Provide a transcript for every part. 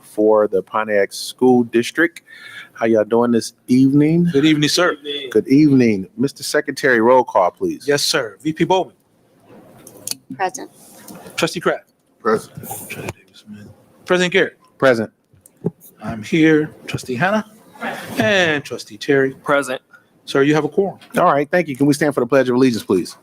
for the Pontiac School District. How y'all doing this evening? Good evening, sir. Good evening. Mr. Secretary, roll call, please. Yes, sir. VP Bowman. Present. Trustee Kraft. Present. President Garrett. Present. I'm here. Trustee Hannah. And Trustee Terry. Present. Sir, you have a quorum. All right, thank you. Can we stand for the Pledge of Allegiance, please?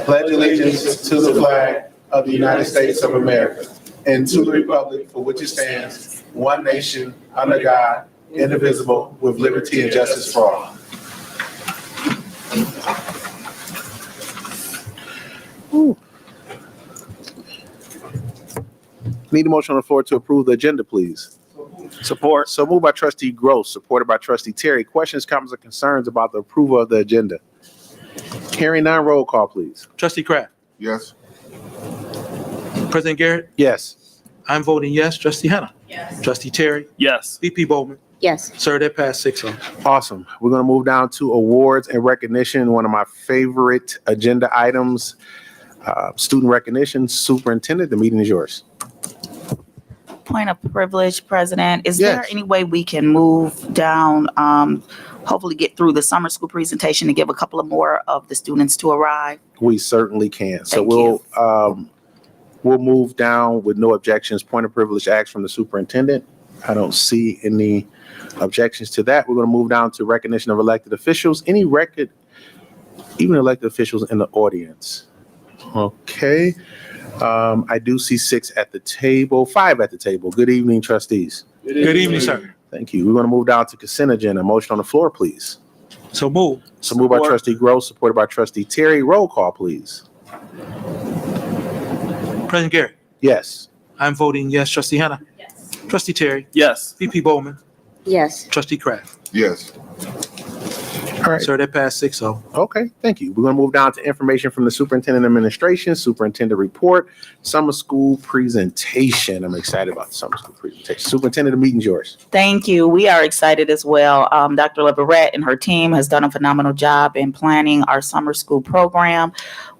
Pledge allegiance to the flag of the United States of America and to the republic for which it stands, one nation, under God, indivisible, with liberty and justice for all. Need a motion on the floor to approve the agenda, please. Support. So moved by Trustee Gross, supported by Trustee Terry. Questions, comments, or concerns about the approval of the agenda? Hearing none, roll call, please. Trustee Kraft. Yes. President Garrett. Yes. I'm voting yes. Trustee Hannah. Yes. Trustee Terry. Yes. VP Bowman. Yes. Sir, that passed 6-0. Awesome. We're going to move down to awards and recognition. One of my favorite agenda items, student recognition. Superintendent, the meeting is yours. Point of privilege, President. Is Yes. there any way we can move down, hopefully get through the summer school presentation and give a couple of more of the students to arrive? We certainly can. So Thank we'll move down with no objections. Point of privilege acts from the superintendent. I don't see any objections to that. We're going to move down to recognition of elected officials. Any record, even elected officials in the audience. Okay. I do see 6 at the table, 5 at the table. Good evening, trustees. Good evening, sir. Thank you. We're going to move down to consent agenda. Motion on the floor, please. So move. So moved by Support. Trustee Gross, supported by Trustee Terry. Roll call, please. President Garrett. Yes. I'm voting yes. Trustee Hannah. Yes. Trustee Terry. Yes. VP Bowman. Yes. Trustee Kraft. Yes. All right. Sir, that passed 6-0. Okay, thank you. We're going to move down to information from the superintendent administration, superintendent report, summer school presentation. I'm excited about the summer school presentation. Superintendent, the meeting's yours. Thank you. We are excited as well. Dr. Leverett and her team has done a phenomenal job in planning our summer school program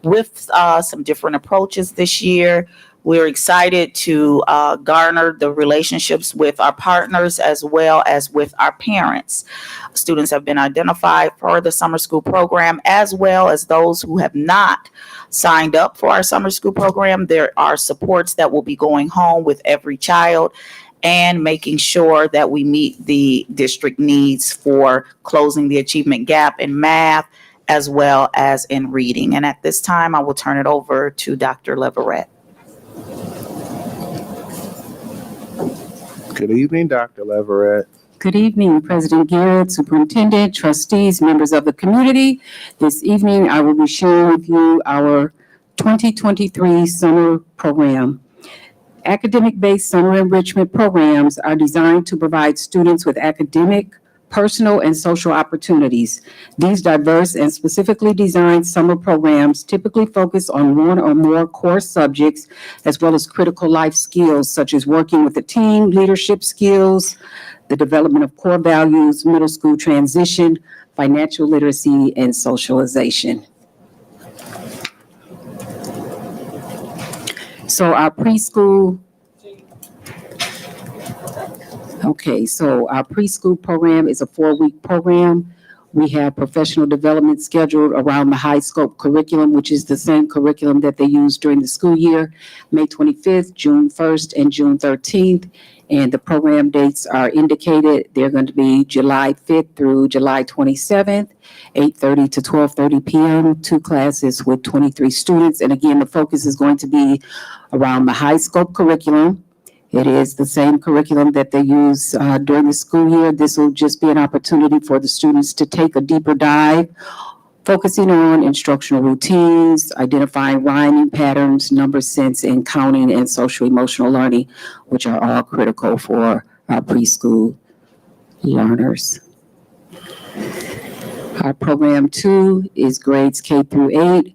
with some different approaches this year. We're excited to garner the relationships with our partners as well as with our parents. Students have been identified for the summer school program, as well as those who have not signed up for our summer school program. There are supports that will be going home with every child and making sure that we meet the district needs for closing the achievement gap in math as well as in reading. And at this time, I will turn it over to Dr. Leverett. Good evening, Dr. Leverett. Good evening, President Garrett, Superintendent, trustees, members of the community. This evening, I will be sharing with you our 2023 summer program. Academic-based summer enrichment programs are designed to provide students with academic, personal, and social opportunities. These diverse and specifically designed summer programs typically focus on one or more core subjects, as well as critical life skills such as working with a team, leadership skills, the development of core values, middle school transition, financial literacy, and socialization. So our preschool program is a 4-week program. We have professional development scheduled around the high scope curriculum, which is the same curriculum that they use during the school year, May 25th, June 1st, and June 13th. And the program dates are indicated. They're going to be July 5th through July 27th, 8:30 to 12:30 p.m., 2 classes with 23 students. And again, the focus is going to be around the high scope curriculum. It is the same curriculum that they use during the school year. This will just be an opportunity for the students to take a deeper dive, focusing on instructional routines, identifying rhyming patterns, number sense, and counting, and social emotional learning, which are all critical for our preschool learners. Our program 2 is grades K through 8,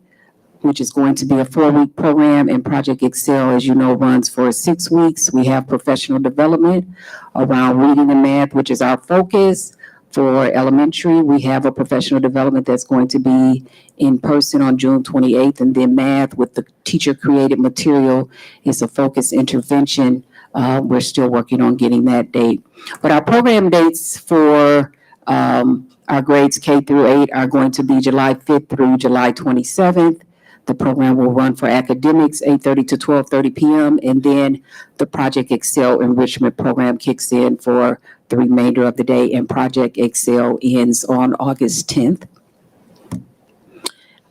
which is going to be a 4-week program, and Project Excel, as you know, runs for 6 weeks. We have professional development around reading and math, which is our focus, For elementary, we have a professional development that's going to be in person on June 28th, and then math with the teacher-created material is a focused intervention. We're still working on getting that date. But our program dates for our grades K through 8 are going to be July 5th through July 27th. The program will run for academics 8:30 to 12:30 p.m. And then the Project Excel enrichment program kicks in for the remainder of the day, and Project Excel ends on August 10th.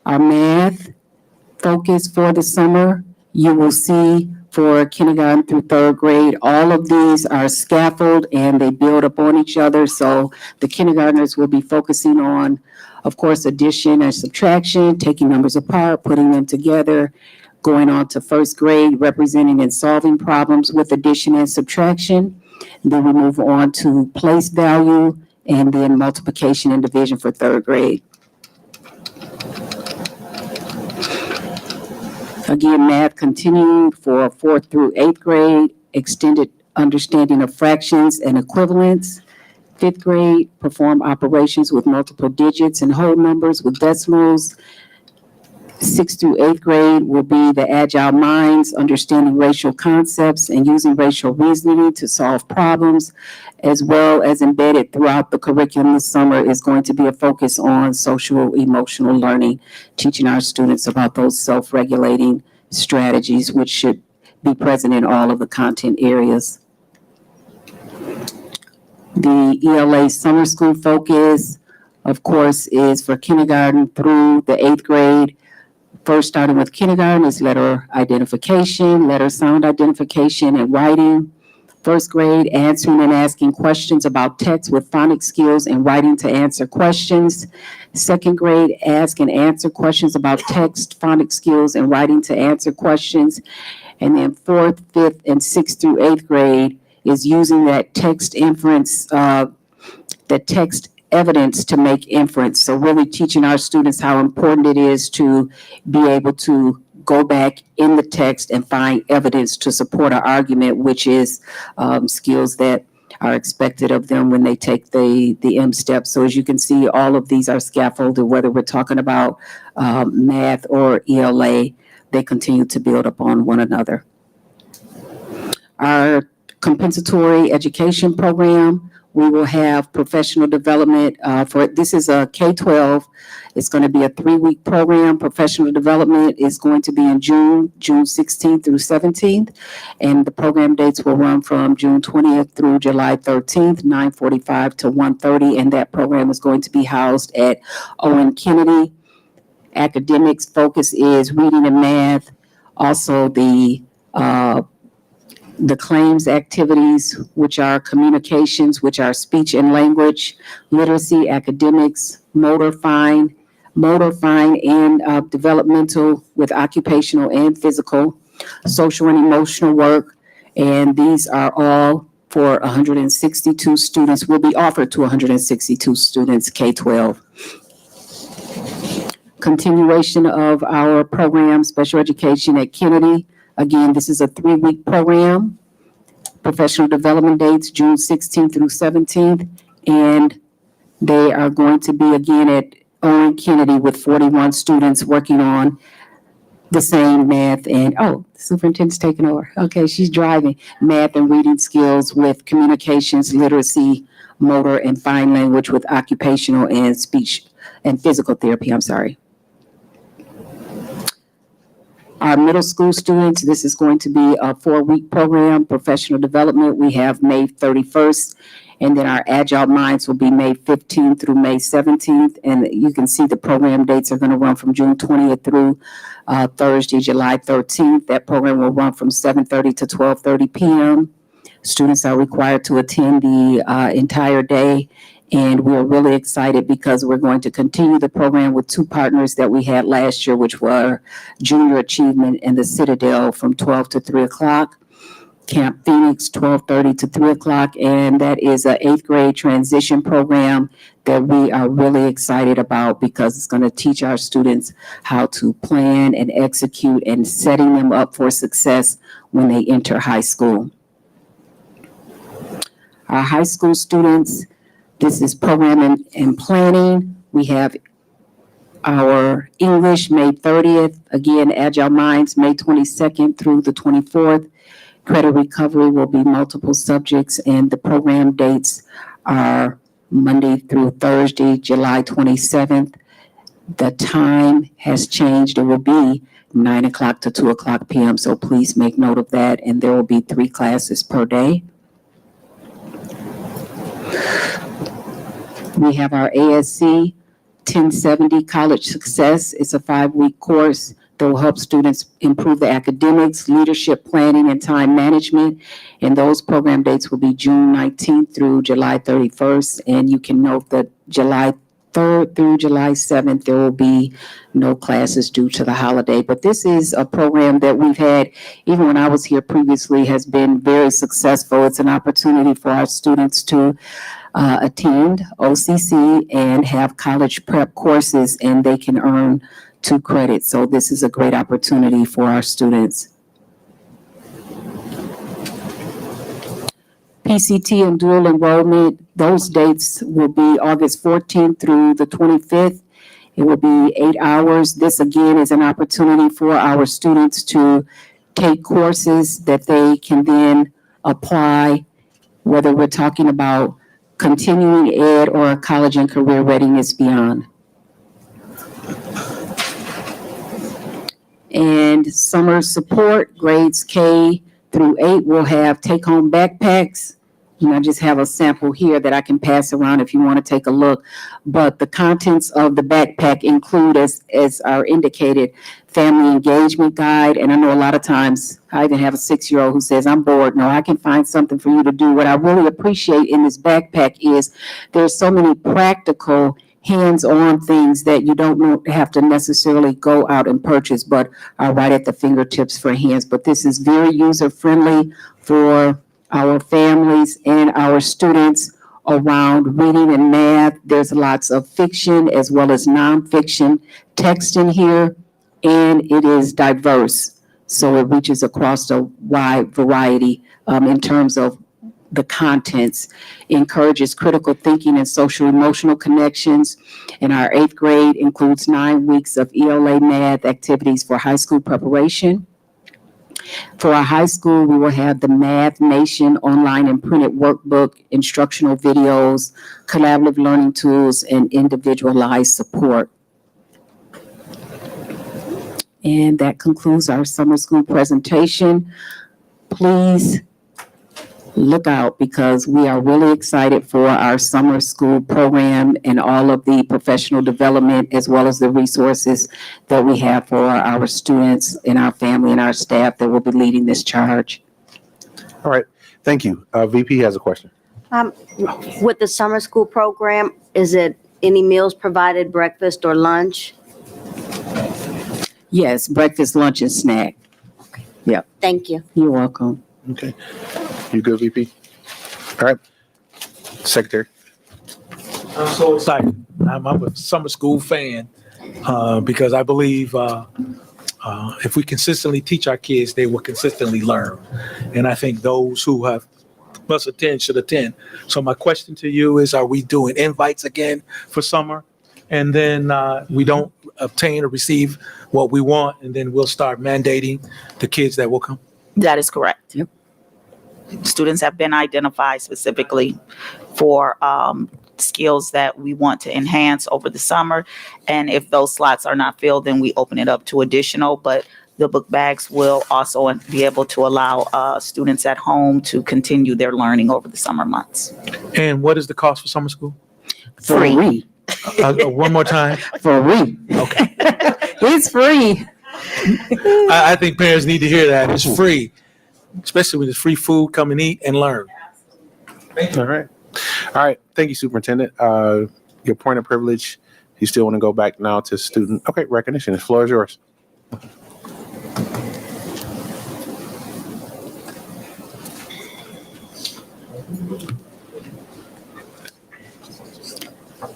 Our math focus for the summer, you will see for kindergarten through third grade, all of these are scaffold and they build upon each other. So the kindergartners will be focusing on, of course, addition and subtraction, taking numbers apart, putting them together, going on to first grade, representing and solving problems with addition and subtraction. Then we move on to place value and then multiplication and division for third grade. Again, math continued for 4th through 8th grade, extended understanding of fractions and equivalents. 5th grade, perform operations with multiple digits and whole numbers with decimals. 6th through 8th grade will be the agile minds, understanding racial concepts and using racial reasoning to solve problems, as well as embedded throughout the curriculum this summer is going to be a focus on social emotional learning, teaching our students about those self-regulating strategies, which should be present in all of the content areas. The ELA summer school focus, of course, is for kindergarten through the 8th grade. First, starting with kindergarten, is letter identification, letter sound identification, and writing. First grade, answering and asking questions about text with phonics skills and writing to answer questions. Second grade, ask and answer questions about text, phonics skills, and writing to answer questions. And then 4th, 5th, and 6th through 8th grade is using that text inference, that text evidence to make inference. So really teaching our students how important it is to be able to go back in the text and find evidence to support our argument, which is skills that are expected of them when they take the M step. So as you can see, all of these are scaffolded, whether we're talking about math or ELA, they continue to build upon one another. Our compensatory education program, we will have professional development for, this is a K-12. It's going to be a 3-week program. Professional development is going to be in June 16th through 17th. And the program dates will run from June 20th through July 13th, 9:45 to 1:30. And that program is going to be housed at Owen Kennedy. Academics focus is reading and math. Also the claims activities, which are communications, which are speech and language, literacy, academics, motor fine and developmental with occupational and physical, social and emotional work. And these are all for 162 students, will be offered to 162 students, K-12. Continuation of our program, special education at Kennedy. Again, this is a 3-week program. Professional development dates, June 16th through 17th. And they are going to be again at Owen Kennedy with 41 students working on the same math and, oh, the superintendent's taking over. Okay, she's driving. Math and reading skills with communications, literacy, motor, and fine language with occupational and speech and physical therapy, I'm sorry. Our middle school students, this is going to be a 4-week program, professional development. We have May 31st, and then our Agile Minds will be May 15th through May 17th. And you can see the program dates are going to run from June 20th through Thursday, July 13th. That program will run from 7:30 to 12:30 p.m. Students are required to attend the entire day. And we're really excited because we're going to continue the program with 2 partners that we had last year, which were Junior Achievement and the Citadel from 12 to 3 o'clock. Camp Phoenix, 12:30 to 3 o'clock. And that is an 8th grade transition program that we are really excited about because it's going to teach our students how to plan and execute and setting them up for success when they enter high school. Our high school students, This is programming and planning. We have our English, May 30th. Again, Agile Minds, May 22nd through the 24th. Credit recovery will be multiple subjects, and the program dates are Monday through Thursday, July 27th. The time has changed. It will be 9 o'clock to 2 o'clock p.m., so please make note of that, and there will be 3 classes per day. We have our ASC 1070 College Success. It's a 5-week course that will help students improve their academics, leadership planning, and time management. And those program dates will be June 19th through July 31st. And you can note that July 3rd through July 7th, there will be no classes due to the holiday. But this is a program that we've had, even when I was here previously, has been very successful. It's an opportunity for our students to attend OCC and have college prep courses, and they can earn 2 credits. So this is a great opportunity for our students. PCT and dual enrollment, those dates will be August 14th through the 25th. It will be 8 hours. This again is an opportunity for our students to take courses that they can then apply, whether we're talking about continuing ed or college and career readiness beyond. And summer support, grades K through 8 will have take-home backpacks. And I just have a sample here that I can pass around if you want to take a look. But the contents of the backpack include, as are indicated, family engagement guide. And I know a lot of times I even have a 6-year-old who says, I'm bored. No, I can find something for you to do. What I really appreciate in this backpack is there's so many practical hands-on things that you don't have to necessarily go out and purchase, but are right at the fingertips for hands. But this is very user-friendly for our families and our students around reading and math. There's lots of fiction as well as nonfiction text in here, and it is diverse. So it reaches across a wide variety in terms of the contents. Encourages critical thinking and social emotional connections. And our 8th grade includes 9 weeks of ELA math activities for high school preparation. For our high school, we will have the Math Nation online and printed workbook, instructional videos, collaborative learning tools, and individualized support. And that concludes our summer school presentation. Please look out, because we are really excited for our summer school program and all of the professional development as well as the resources that we have for our students and our family and our staff that will be leading this charge. All right, thank you. VP has a question. With the summer school program, is it any meals provided, breakfast or lunch? Yes, breakfast, lunch, and snack. Thank you. You're welcome. Okay. You good, VP? All right. Secretary. I'm so excited. I'm a summer school fan because I believe if we consistently teach our kids, they will consistently learn. And I think those who must attend should attend. So my question to you is, are we doing invites again for summer? And then we don't obtain or receive what we want, and then we'll start mandating the kids that will come? That is correct. Yep. Students have been identified specifically for skills that we want to enhance over the summer. And if those slots are not filled, then we open it up to additional. But the book bags will also be able to allow students at home to continue their learning over the summer months. And what is the cost for summer school? Free. One more time. Free. Okay. It's free. I think parents need to hear that. It's free, especially when it's free food. Come and eat and learn. All right. All right. Thank you, Superintendent. Your point of privilege, you still want to go back now to student. Okay, recognition. The floor is yours.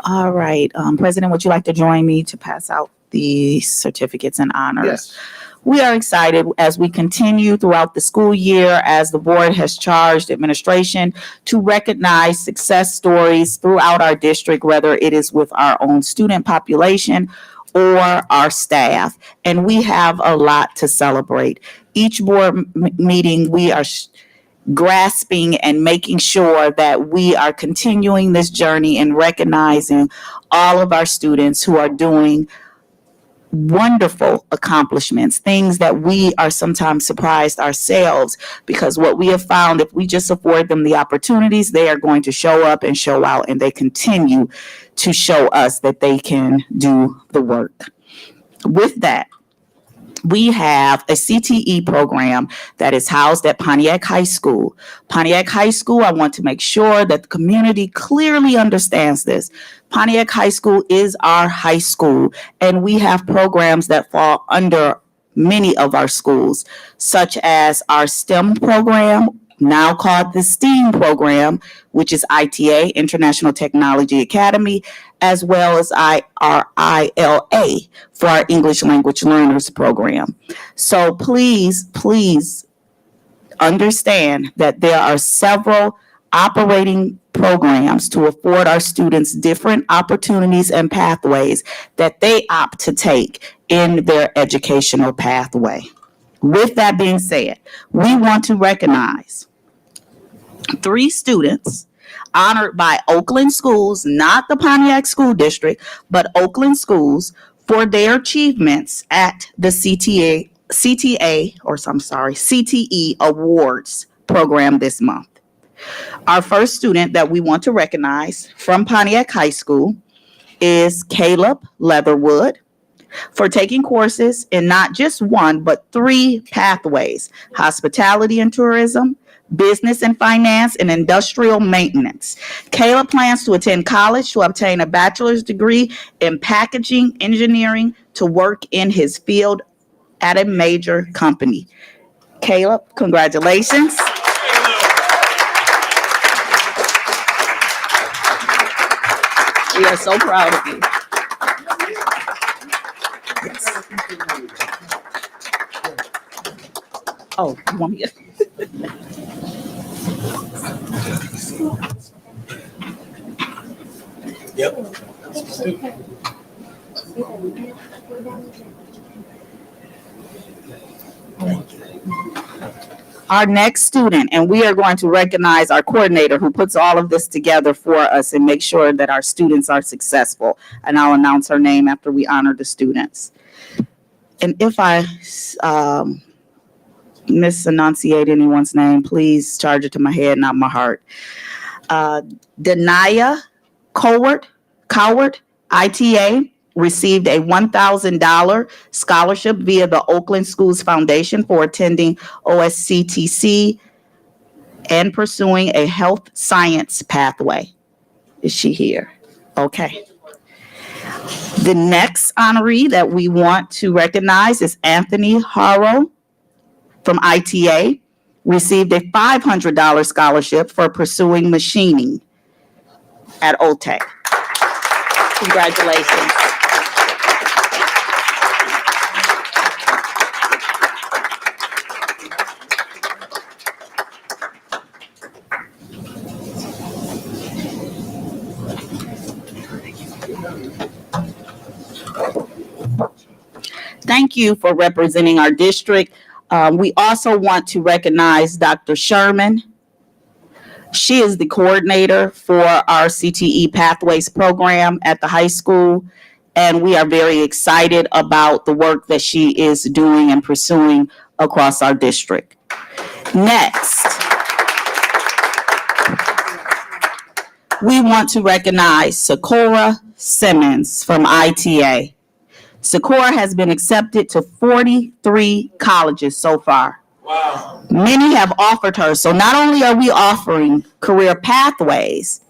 All right. President, would you like to join me to pass out the certificates and honors? Yes. we are excited as we continue throughout the school year, as the board has charged administration to recognize success stories throughout our district, whether it is with our own student population or our staff. And we have a lot to celebrate. Each board meeting, we are grasping and making sure that we are continuing this journey and recognizing all of our students who are doing wonderful accomplishments, things that we are sometimes surprised ourselves, because what we have found, if we just afford them the opportunities, they are going to show up and show out, and they continue to show us that they can do the work. With that, we have a CTE program that is housed at Pontiac High School. Pontiac High School, I want to make sure that the community clearly understands this. Pontiac High School is our high school, and we have programs that fall under many of our schools, such as our STEM program, now called the STEAM program, which is ITA, International Technology Academy, as well as our ILA for our English Language Learners program. So please understand that there are several operating programs to afford our students different opportunities and pathways that they opt to take in their educational pathway. With that being said, we want to recognize 3 students honored by Oakland Schools, not the Pontiac School District, but Oakland Schools, for their achievements at the CTE Awards program this month. Our first student that we want to recognize from Pontiac High School is Caleb Leatherwood, for taking courses in not just 1, but 3 pathways: hospitality and tourism, business and finance, and industrial maintenance. Caleb plans to attend college to obtain a bachelor's degree in packaging engineering to work in his field at a major company. Caleb, congratulations. We are so proud of you. Yes. Oh, you want me to? Yep. Our next student, and we are going to recognize our coordinator who puts all of this together for us and make sure that our students are successful. And I'll announce her name after we honor the students. And if I misenunciate anyone's name, please charge it to my head, not my heart. Denaya Coward, ITA, received a $1,000 scholarship via the Oakland Schools Foundation for attending OSCTC and pursuing a health science pathway. Is she here? Okay. The next honoree that we want to recognize is Anthony Harrow from ITA, received a $500 scholarship for pursuing machining at OTEC. Congratulations. Thank you for representing our district. We also want to recognize Dr. Sherman. She is the coordinator for our CTE Pathways program at the high school, and we are very excited about the work that she is doing and pursuing across our district. Next, we want to recognize Sakura Simmons from ITA. Sakura has been accepted to 43 colleges so far. Wow. Many have offered her. So not only are we offering career pathways,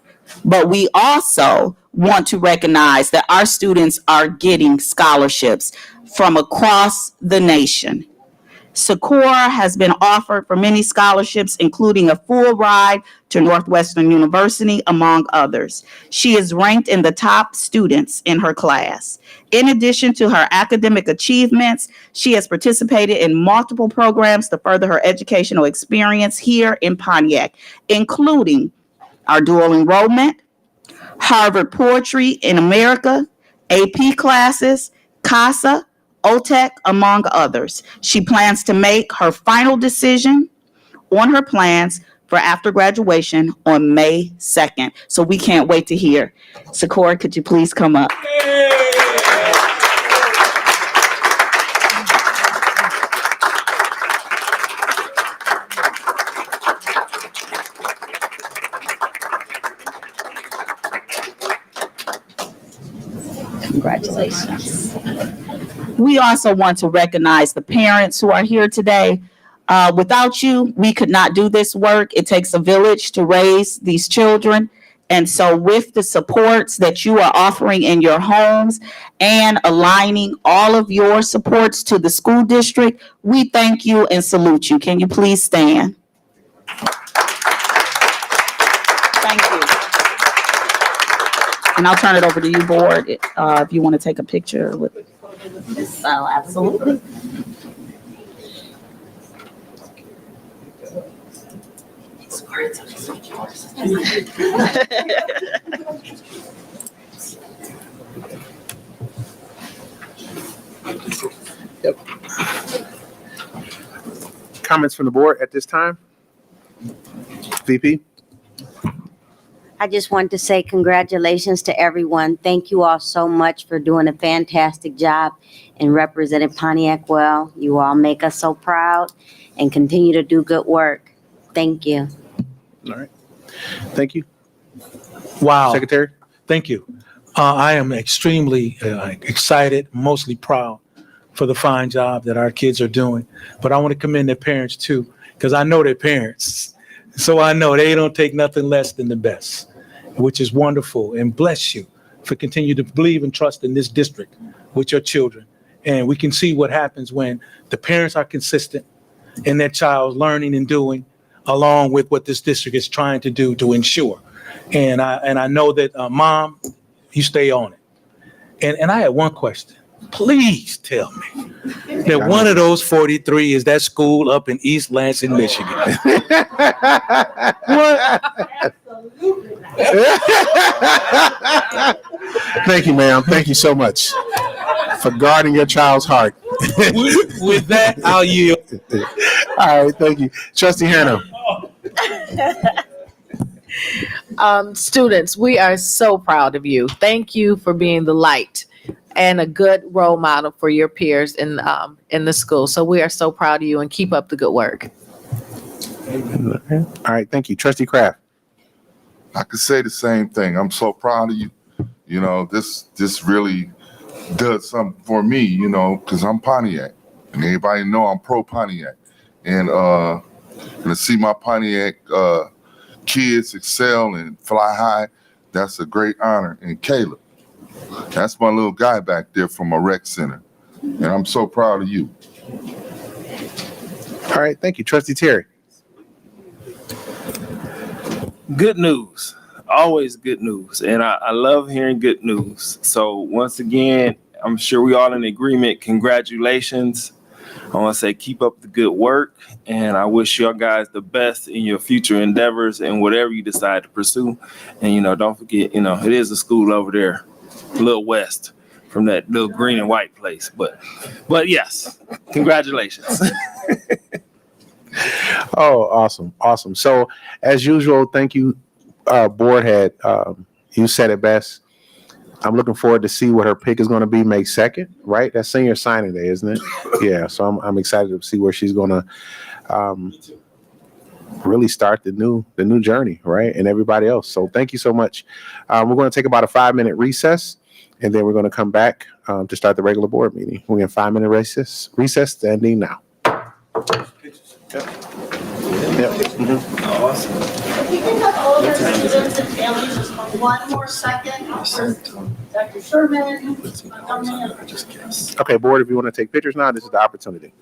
but we also want to recognize that our students are getting scholarships from across the nation. Sakura has been offered for many scholarships, including a full ride to Northwestern University, among others. She is ranked in the top students in her class. In addition to her academic achievements, she has participated in multiple programs to further her educational experience here in Pontiac, including our dual enrollment, Harvard Poetry in America, AP classes, CASA, OTEC, among others. She plans to make her final decision on her plans for after graduation on May 2nd. So we can't wait to hear. Sakura, could you please come up? Congratulations. We also want to recognize the parents who are here today. Without you, we could not do this work. It takes a village to raise these children. And so with the supports that you are offering in your homes and aligning all of your supports to the school district, we thank you and salute you. Can you please stand? Thank you. And I'll turn it over to you, board, if you want to take a picture with. Oh, absolutely. Yep. Comments from the board at this time? VP? I just want to say congratulations to everyone. Thank you all so much for doing a fantastic job and representing Pontiac well. You all make us so proud and continue to do good work. Thank you. All right. Thank you. Wow. Secretary? Thank you. I am extremely excited, mostly proud for the fine job that our kids are doing. But I want to commend their parents too, because I know their parents. So I know they don't take nothing less than the best, which is wonderful. And bless you for continue to believe and trust in this district with your children. And we can see what happens when the parents are consistent in their child's learning and doing, along with what this district is trying to do to ensure. And I know that, Mom, you stay on it. And I had one question. Please tell me that one of those 43 is that school up in East Lansing, Michigan. What? Thank you, ma'am. Thank you so much for guarding your child's heart. With that, I'll yield. All right, thank you. Trustee Hannah. Students, we are so proud of you. Thank you for being the light and a good role model for your peers in the school. So we are so proud of you and keep up the good work. All right, thank you. Trustee Kraft. I could say the same thing. I'm so proud of you. You know, this really does something for me, you know, because I'm Pontiac. And everybody know I'm pro Pontiac. And to see my Pontiac kids excel and fly high, that's a great honor. And Caleb, that's my little guy back there from a rec center. And I'm so proud of you. All right, thank you. Trustee Terry. Good news, always good news. And I love hearing good news. So once again, I'm sure we all in agreement. Congratulations. I want to say keep up the good work. And I wish y'all guys the best in your future endeavors and whatever you decide to pursue. And, you know, don't forget, you know, it is a school over there, a little west from that little green and white place. But yes, congratulations. Oh, awesome. Awesome. So as usual, thank you, board head. You said it best. I'm looking forward to see what her pick is going to be May 2nd, right? That's senior signing day, isn't it? Yeah. So I'm excited to see where she's going to really start the new journey, right? And everybody else. So thank you so much. We're going to take about a 5-minute recess, and then we're going to come back to start the regular board meeting. We're in 5-minute recess standing now. Yep. Mm-hmm. Awesome. If you can have all of the students and families just for one more second. Dr. Sherman. Okay, board, if you want to take pictures now, this is the opportunity.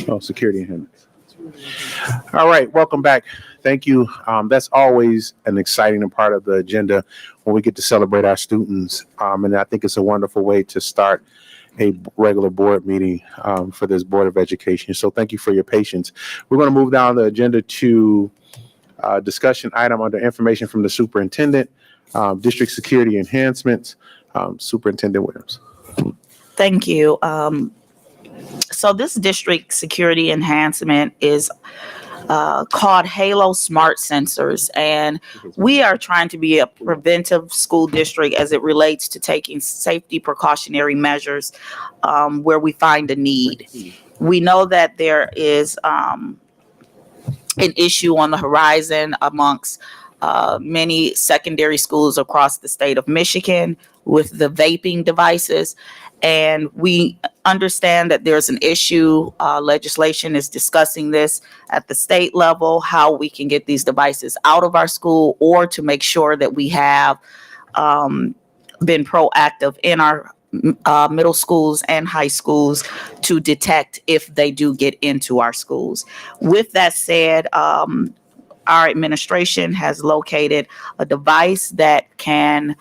Oh, security enhancements. All right, welcome back. Thank you. That's always an exciting part of the agenda when we get to celebrate our students. And I think it's a wonderful way to start a regular board meeting for this Board of Education. So thank you for your patience. We're going to move down the agenda to discussion item under information from the superintendent, district security enhancements. Superintendent Williams. Thank you. So this district security enhancement is called Halo Smart Sensors, and we are trying to be a preventive school district as it relates to taking safety precautionary measures where we find a need. We know that there is an issue on the horizon amongst many secondary schools across the state of Michigan with the vaping devices. And we understand that there's an issue. Legislation is discussing this at the state level, how we can get these devices out of our school, or to make sure that we have been proactive in our middle schools and high schools to detect if they do get into our schools. With that said, our administration has located a device that can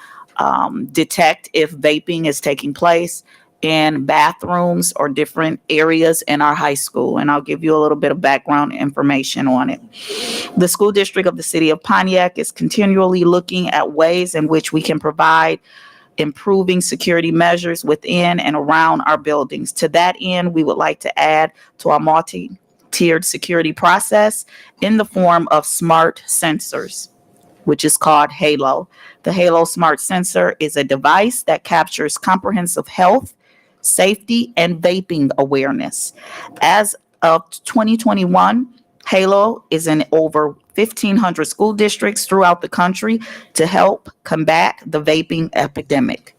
detect if vaping is taking place in bathrooms or different areas in our high school. And I'll give you a little bit of background information on it. The school district of the city of Pontiac is continually looking at ways in which we can provide improving security measures within and around our buildings. To that end, we would like to add to our multi-tiered security process in the form of smart sensors, which is called Halo. The Halo Smart Sensor is a device that captures comprehensive health, safety, and vaping awareness. As of 2021, Halo is in over 1,500 school districts throughout the country to help combat the vaping epidemic.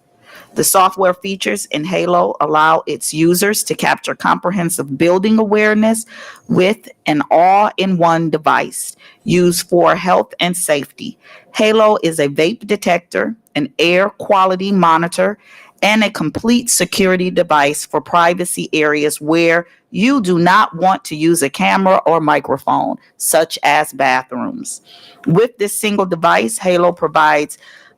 The software features in Halo allow its users to capture comprehensive building awareness with an all-in-one device used for health and safety. Halo is a vape detector, an air quality monitor, and a complete security device for privacy areas where you do not want to use a camera or microphone, such as bathrooms. With this single device, Halo provides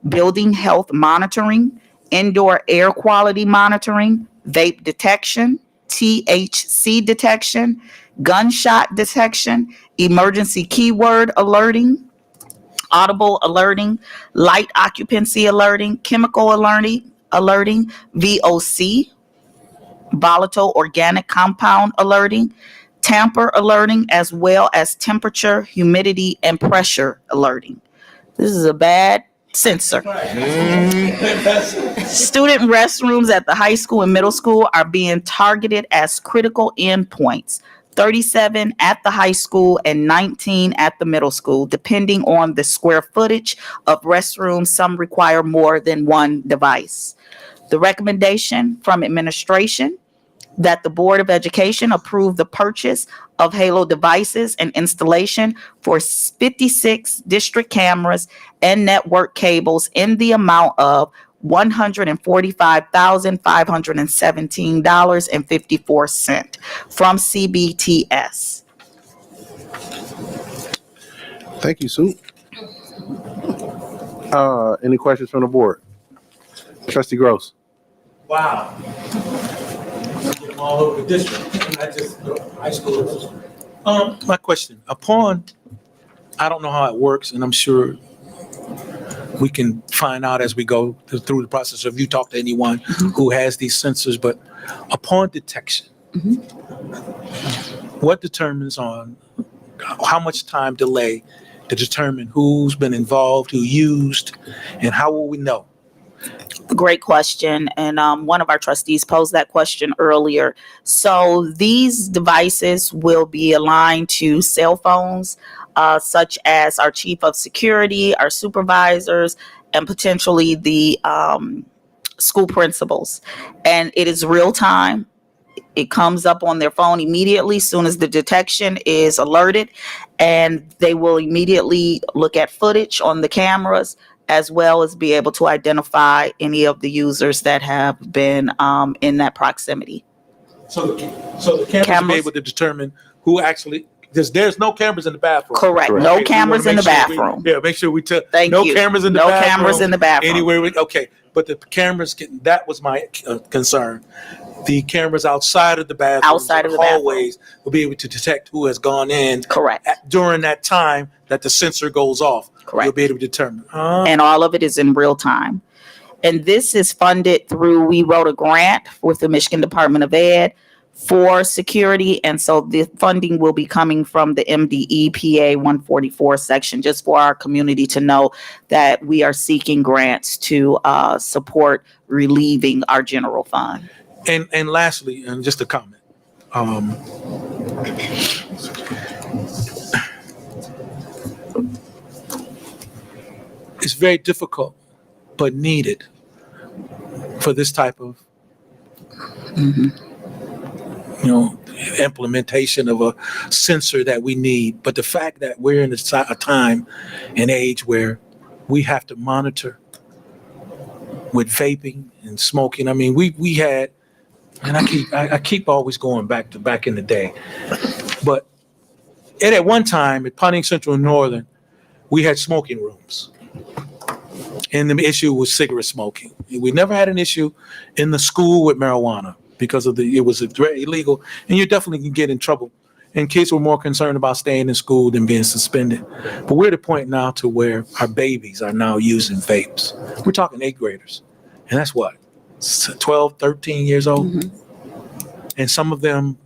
building health monitoring, indoor air quality monitoring, vape detection, THC detection, gunshot detection, emergency keyword alerting, audible alerting, light occupancy alerting, chemical alerting, VOC, volatile organic compound alerting, tamper alerting, as well as temperature, humidity, and pressure alerting. This is a bad sensor. Student restrooms at the high school and middle school are being targeted as critical endpoints. 37 at the high school and 19 at the middle school, depending on the square footage of restrooms. Some require more than one device. The recommendation from administration that the Board of Education approve the purchase of Halo devices and installation for 56 district cameras and network cables in the amount of $145,517.54 from CBTS. Thank you, Sue. Any questions from the board? Trustee Gross. Wow. I'm all over the district, not just high school. My question, I don't know how it works, and I'm sure we can find out as we go through the process of you talk to anyone who has these sensors, but upon detection, what determines on how much time delay to determine who's been involved, who used, and how will we know? Great question. And one of our trustees posed that question earlier. So these devices will be aligned to cell phones, such as our chief of security, our supervisors, and potentially the school principals. And it is real time. It comes up on their phone immediately as soon as the detection is alerted, and they will immediately look at footage on the cameras as well as be able to identify any of the users that have been in that proximity. So the cameras will be Cameras. able to determine who actually, there's no cameras in the bathroom. Correct. Correct. No Okay, so we wanna cameras in the make sure we- bathroom. Yeah, make sure we tell, Thank no you. cameras in the No bathroom. cameras in the bathroom. Anywhere, okay, but the cameras, that was my concern. The cameras outside of the bathrooms, Outside of and the bathroom. hallways will be able to detect who has gone in Correct. during that time that the sensor goes off. Correct. You'll be able to determine. And all of it is in real time. And this is funded through, we wrote a grant with the Michigan Department of Ed for security. And so the funding will be coming from the MDE PA 144 section, just for our community to know that we are seeking grants to support relieving our general fund. And lastly, and just a comment. It's very difficult, but needed for this type of, implementation of a sensor that we need. But the fact that we're in a time and age where we have to monitor with vaping and smoking. I mean, we had, and I keep always going back in the day, but at one time at Pontiac Central and Northern, we had smoking rooms. And the issue was cigarette smoking. We never had an issue in the school with marijuana because it was illegal, and you definitely can get in trouble. And kids were more concerned about staying in school than being suspended. But we're at a point now to where our babies are now using vapes. We're talking 8th graders. And that's what, 12, 13 years old? And some of them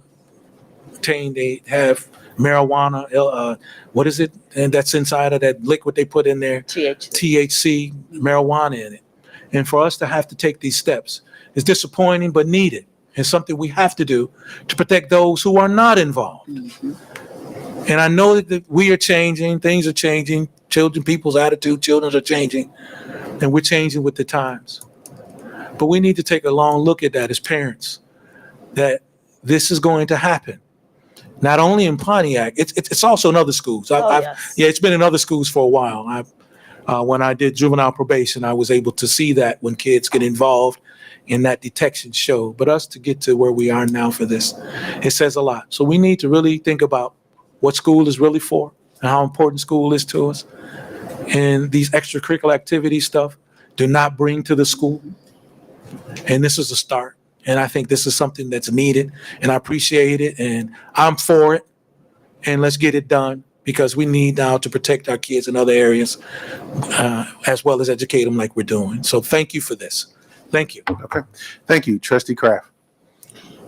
they have marijuana, what is it? And that's inside of that liquid they put in there. THC, marijuana in it. And for us to have to take these steps is disappointing, but needed. And something we have to do to protect those who are not involved. And I know that we are changing, things are changing, people's attitude, children are changing, and we're changing with the times. But we need to take a long look at that as parents, that this is going to happen. Not only in Pontiac, it's also in other schools. Yes. Yeah, it's been in other schools for a while. When I did juvenile probation, I was able to see that when kids get involved in that detection show. But us to get to where we are now for this, it says a lot. So we need to really think about what school is really for and how important school is to us. And these extracurricular activity stuff do not bring to the school. And this is a start. And I think this is something that's needed, and I appreciate it, and I'm for it. And let's get it done, because we need now to protect our kids in other areas, as well as educate them like we're doing. So thank you for this. Thank you. Okay. Thank you, Trustee Kraft.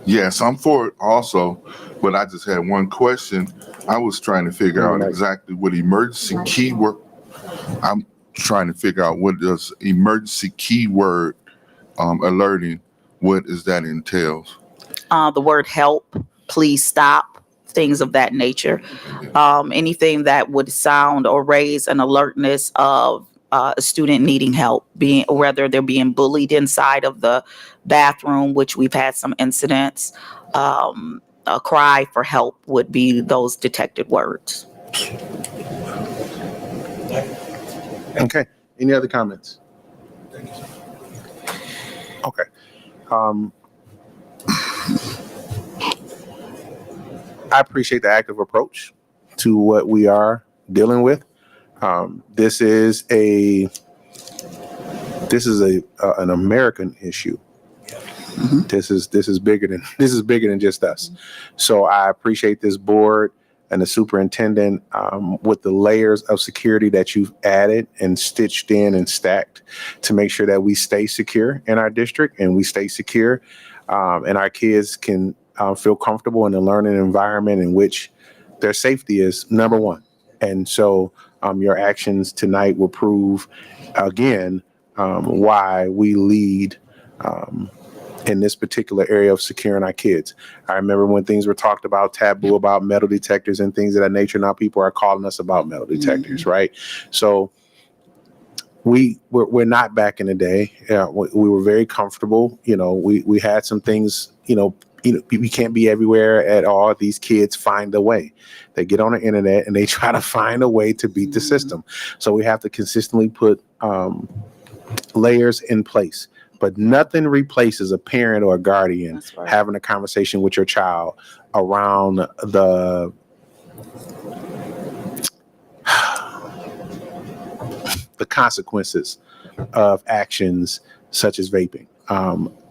Yes, I'm for it also, but I just had one question. I was trying to figure out exactly what emergency keyword, I'm trying to figure out what does emergency keyword alerting, what is that entails? The word help, please stop, things of that nature. Anything that would sound or raise an alertness of a student needing help, whether they're being bullied inside of the bathroom, which we've had some incidents. A cry for help would be those detected words. Okay. Any other comments? Okay. I appreciate the active approach to what we are dealing with. This is an American issue. This is bigger than just us. So I appreciate this board and the superintendent with the layers of security that you've added and stitched in and stacked to make sure that we stay secure in our district and we stay secure and our kids can feel comfortable in a learning environment in which their safety is number one. And so your actions tonight will prove again why we lead in this particular area of securing our kids. I remember when things were talked about, taboo about metal detectors and things of that nature. Now people are calling us about metal detectors, right? So we're not back in the day. We were very comfortable. We had some things, we can't be everywhere at all. These kids find a way. They get on the internet and they try to find a way to beat the system. So we have to consistently put layers in place. But nothing replaces a parent or a guardian That's right. having a conversation with your child around the consequences of actions such as vaping.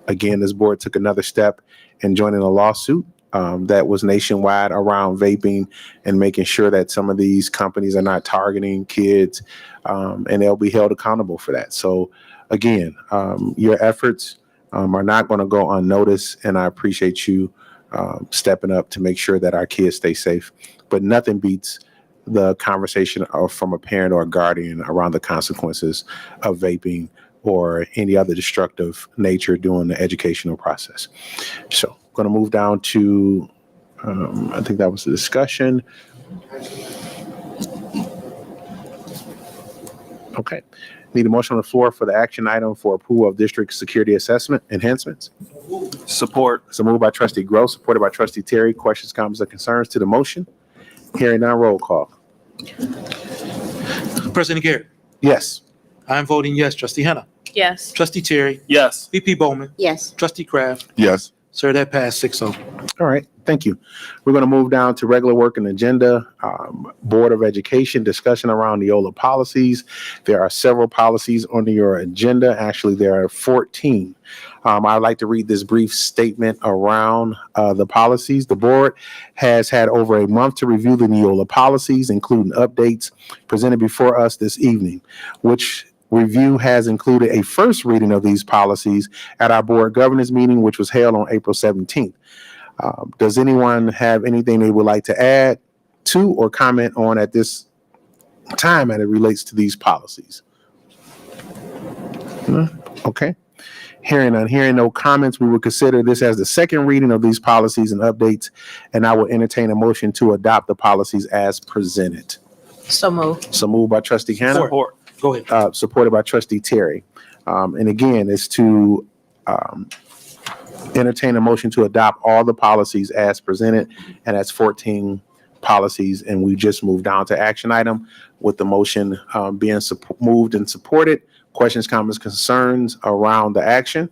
Again, this board took another step in joining a lawsuit that was nationwide around vaping and making sure that some of these companies are not targeting kids, and they'll be held accountable for that. So again, your efforts are not going to go unnoticed, and I appreciate you stepping up to make sure that our kids stay safe. But nothing beats the conversation from a parent or a guardian around the consequences of vaping or any other destructive nature during the educational process. So I'm going to move down to, I think that was the discussion. Okay. Need a motion on the floor for the action item for approval of district security assessment enhancements. Support. So moved by trustee Gross, supported by trustee Terry. Questions, comments, or concerns to the motion? Hearing none, roll call. President Garrett, Yes. I'm voting yes. Trustee Hannah, Yes. trustee Terry, Yes. VP Bowman, Yes. trustee Kraft. Yes. Sir, that passed 6-0. All right, thank you. We're going to move down to regular working agenda, Board of Education, discussion around Neola policies. There are several policies on your agenda. Actually, there are 14. I'd like to read this brief statement around the policies. The board has had over a month to review the Neola policies, including updates presented before us this evening, which review has included a first reading of these policies at our board governance meeting, which was held on April 17th. Does anyone have anything they would like to add to or comment on at this time as it relates to these policies? Okay. Hearing no comments, we will consider this as the second reading of these policies and updates, and I will entertain a motion to adopt the policies as presented. So moved. So moved by trustee Hannah. Support. Go ahead. Supported by trustee Terry. And again, it's to entertain a motion to adopt all the policies as presented, and that's 14 policies. And we just moved down to action item with the motion being moved and supported. Questions, comments, concerns around the action?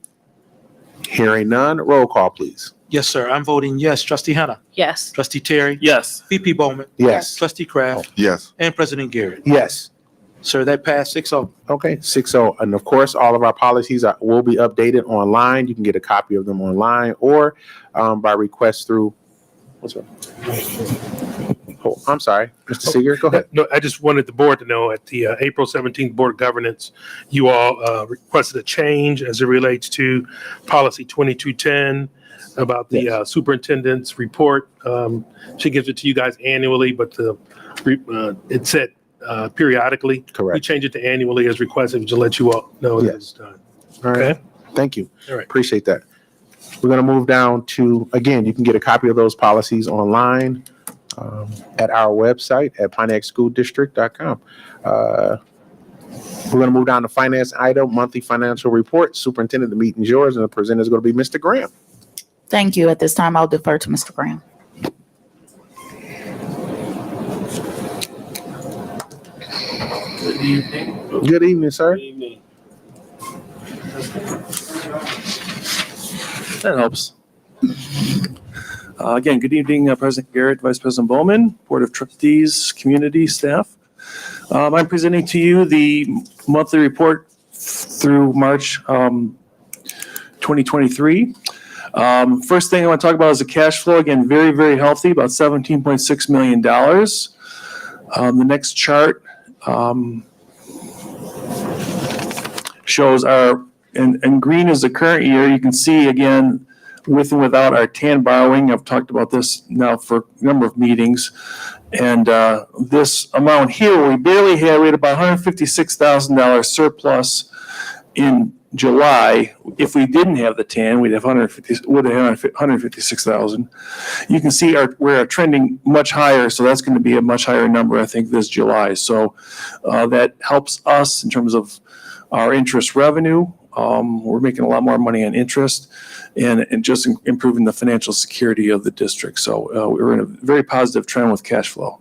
Hearing none, roll call, please. Yes, sir. I'm voting yes. Trustee Hannah, Yes. trustee Terry, Yes. VP Bowman, Yes. trustee Kraft, Yes. and President Garrett. Yes. Sir, that passed 6-0. Okay, 6-0. And of course, all of our policies will be updated online. You can get a copy of them online or by request through, what's up? Oh, I'm sorry, Mr. Seeger, go ahead. No, I just wanted the board to know at the April 17th Board of Governance, you all requested a change as it relates to policy 2210 about the superintendent's report. She gives it to you guys annually, but it said periodically. We Correct. changed it to annually as requested to let you all know that Yes. it's done. All right, Okay? thank you. All right. Appreciate that. We're going to move down to, again, you can get a copy of those policies online at our website at pontiacschooldistrict.com. We're going to move down to finance item, monthly financial report. Superintendent, the meeting is yours, and the presenter is going to be Mr. Graham. Thank you. At this time, I'll defer to Mr. Graham. Good evening. Good evening, sir. Good evening. That helps. Again, good evening, President Garrett, Vice President Bowman, Board of Trustees, community staff. I'm presenting to you the monthly report through March 2023. First thing I want to talk about is the cash flow. Again, very, very healthy, about $17.6 million. The next chart shows our, and green is the current year. You can see again, with and without our TAN borrowing. I've talked about this now for a number of meetings. And this amount here, we had about $156,000 surplus in July. If we didn't have the TAN, would have $156,000. You can see we're trending much higher, so that's going to be a much higher number, I think, this July. So that helps us in terms of our interest revenue. We're making a lot more money on interest and just improving the financial security of the district. So we're in a very positive trend with cash flow.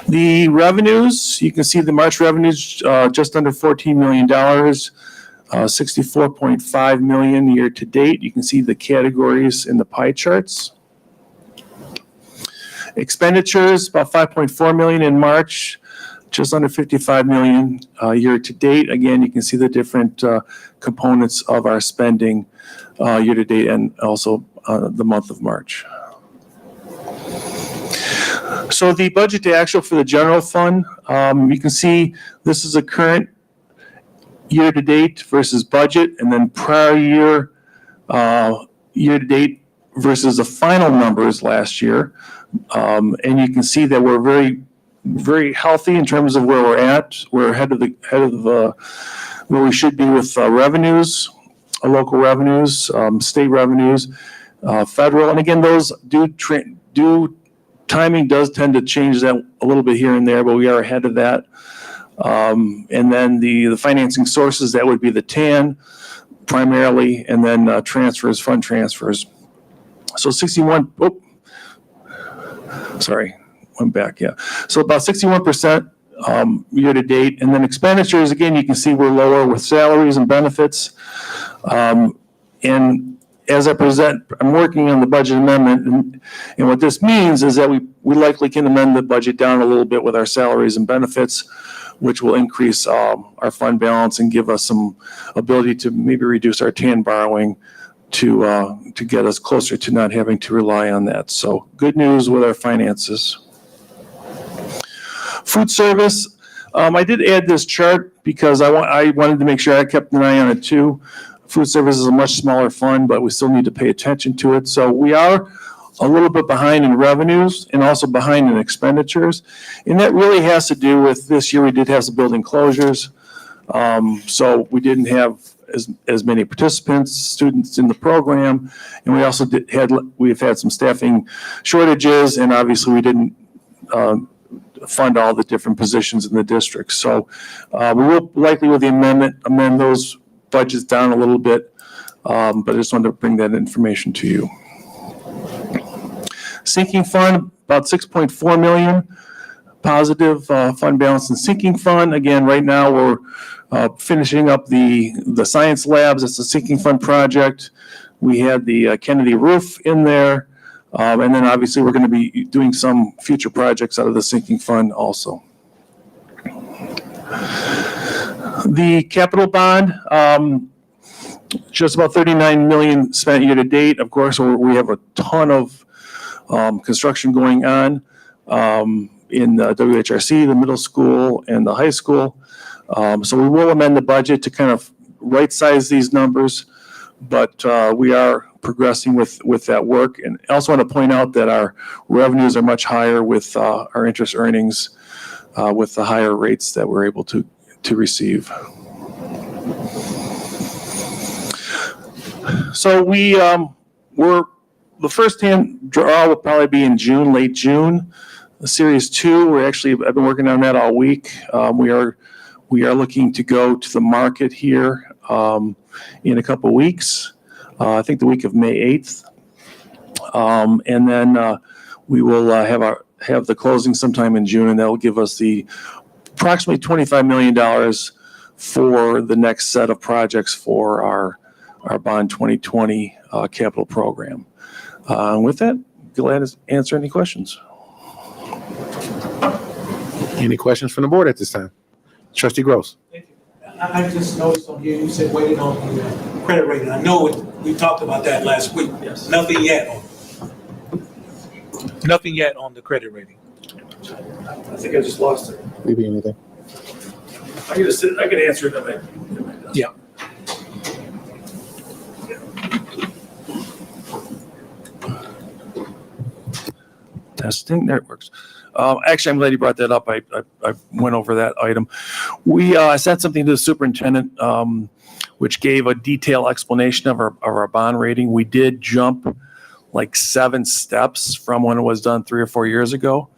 The revenues, you can see the March revenues just under $14 million, 64.5 million year to date. You can see the categories in the pie charts. Expenditures, about 5.4 million in March, just under 55 million year to date. Again, you can see the different components of our spending year to date and also the month of March. So the budget to actual for the general fund, you can see this is a current year to date versus budget, and then prior year year to date versus the final numbers last year. And you can see that we're very, very healthy in terms of where we're at. We're ahead of where we should be with revenues, local revenues, state revenues, federal. And again, those timing does tend to change that a little bit here and there, but we are ahead of that. And then the financing sources, that would be the TAN primarily, and then transfers, fund transfers. So 61, sorry, went back, yeah. So about 61% year to date. And then expenditures, again, you can see we're lower with salaries and benefits. And as I present, I'm working on the budget amendment, and what this means is that we likely can amend the budget down a little bit with our salaries and benefits, which will increase our fund balance and give us some ability to maybe reduce our TAN borrowing to get us closer to not having to rely on that. So good news with our finances. Food service, I did add this chart because I wanted to make sure I kept an eye on it too. Food service is a much smaller fund, but we still need to pay attention to it. So we are a little bit behind in revenues and also behind in expenditures. And that really has to do with this year we did have some building closures. So we didn't have as many participants, students in the program. And we also we've had some staffing shortages, and obviously we didn't fund all the different positions in the district. So we will likely with the amendment amend those budgets down a little bit, but I just wanted to bring that information to you. Sinking fund, about 6.4 million positive fund balance in sinking fund. Again, right now we're finishing up the science labs. It's a sinking fund project. We had the Kennedy roof in there, and then obviously we're going to be doing some future projects out of the sinking fund also. The capital bond, just about 39 million spent year to date. Of course, we have a ton of construction going on in the WHRC, the middle school, and the high school. So we will amend the budget to kind of right size these numbers, but we are progressing with that work. And I also want to point out that our revenues are much higher with our interest earnings with the higher rates that we're able to receive. So we're the first hand draw will probably be in June, late June. The Series 2, I've been working on that all week. We are looking to go to the market here in a couple weeks. I think the week of May 8th. And then we will have the closing sometime in June, and that will give us the approximately $25 million for the next set of projects for our Bond 2020 capital program. With that, glad to answer any questions. Any questions from the board at this time? Trustee Gross. Thank you. I just noticed on here, you said waiting on the credit rating. I know we talked about that last week. Yes. Nothing yet on the credit rating. I think I just lost it. Maybe anything? I can answer it in a minute. Yeah. Testing, there it works. Actually, I'm glad you brought that up. I went over that item. We sent something to the superintendent, which gave a detailed explanation of our bond rating. We did jump like 7 steps from when it was done 3 or 4 years ago.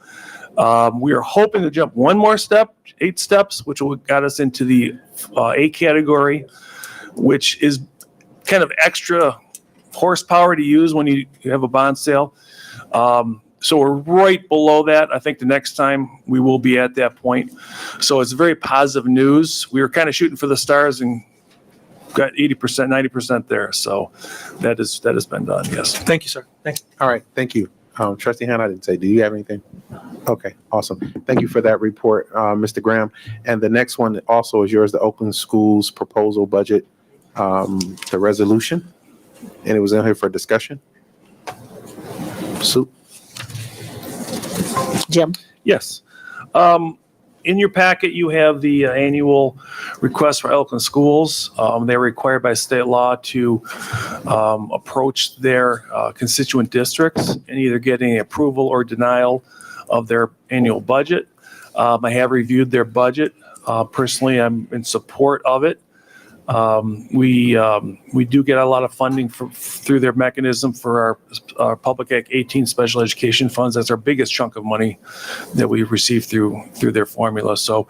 We are hoping to jump one more step, 8 steps, which will get us into the A category, which is kind of extra horsepower to use when you have a bond sale. So we're right below that. I think the next time we will be at that point. So it's very positive news. We were kind of shooting for the stars and got 80%, 90% there. So that has been done, yes. Thank you, sir. Thank you. All right, thank you. Trustee Hannah, I didn't say, do you have anything? Okay, awesome. Thank you for that report, Mr. Graham. And the next one also is yours, the Oakland Schools Proposal Budget, the resolution. And it was in here for discussion. Sue? Jim? Yes. In your packet, you have the annual request for Oakland schools. They're required by state law to approach their constituent districts and either getting approval or denial of their annual budget. I have reviewed their budget. Personally, I'm in support of it. We do get a lot of funding through their mechanism for our Public Act 18 special education funds. That's our biggest chunk of money that we receive through their formula. So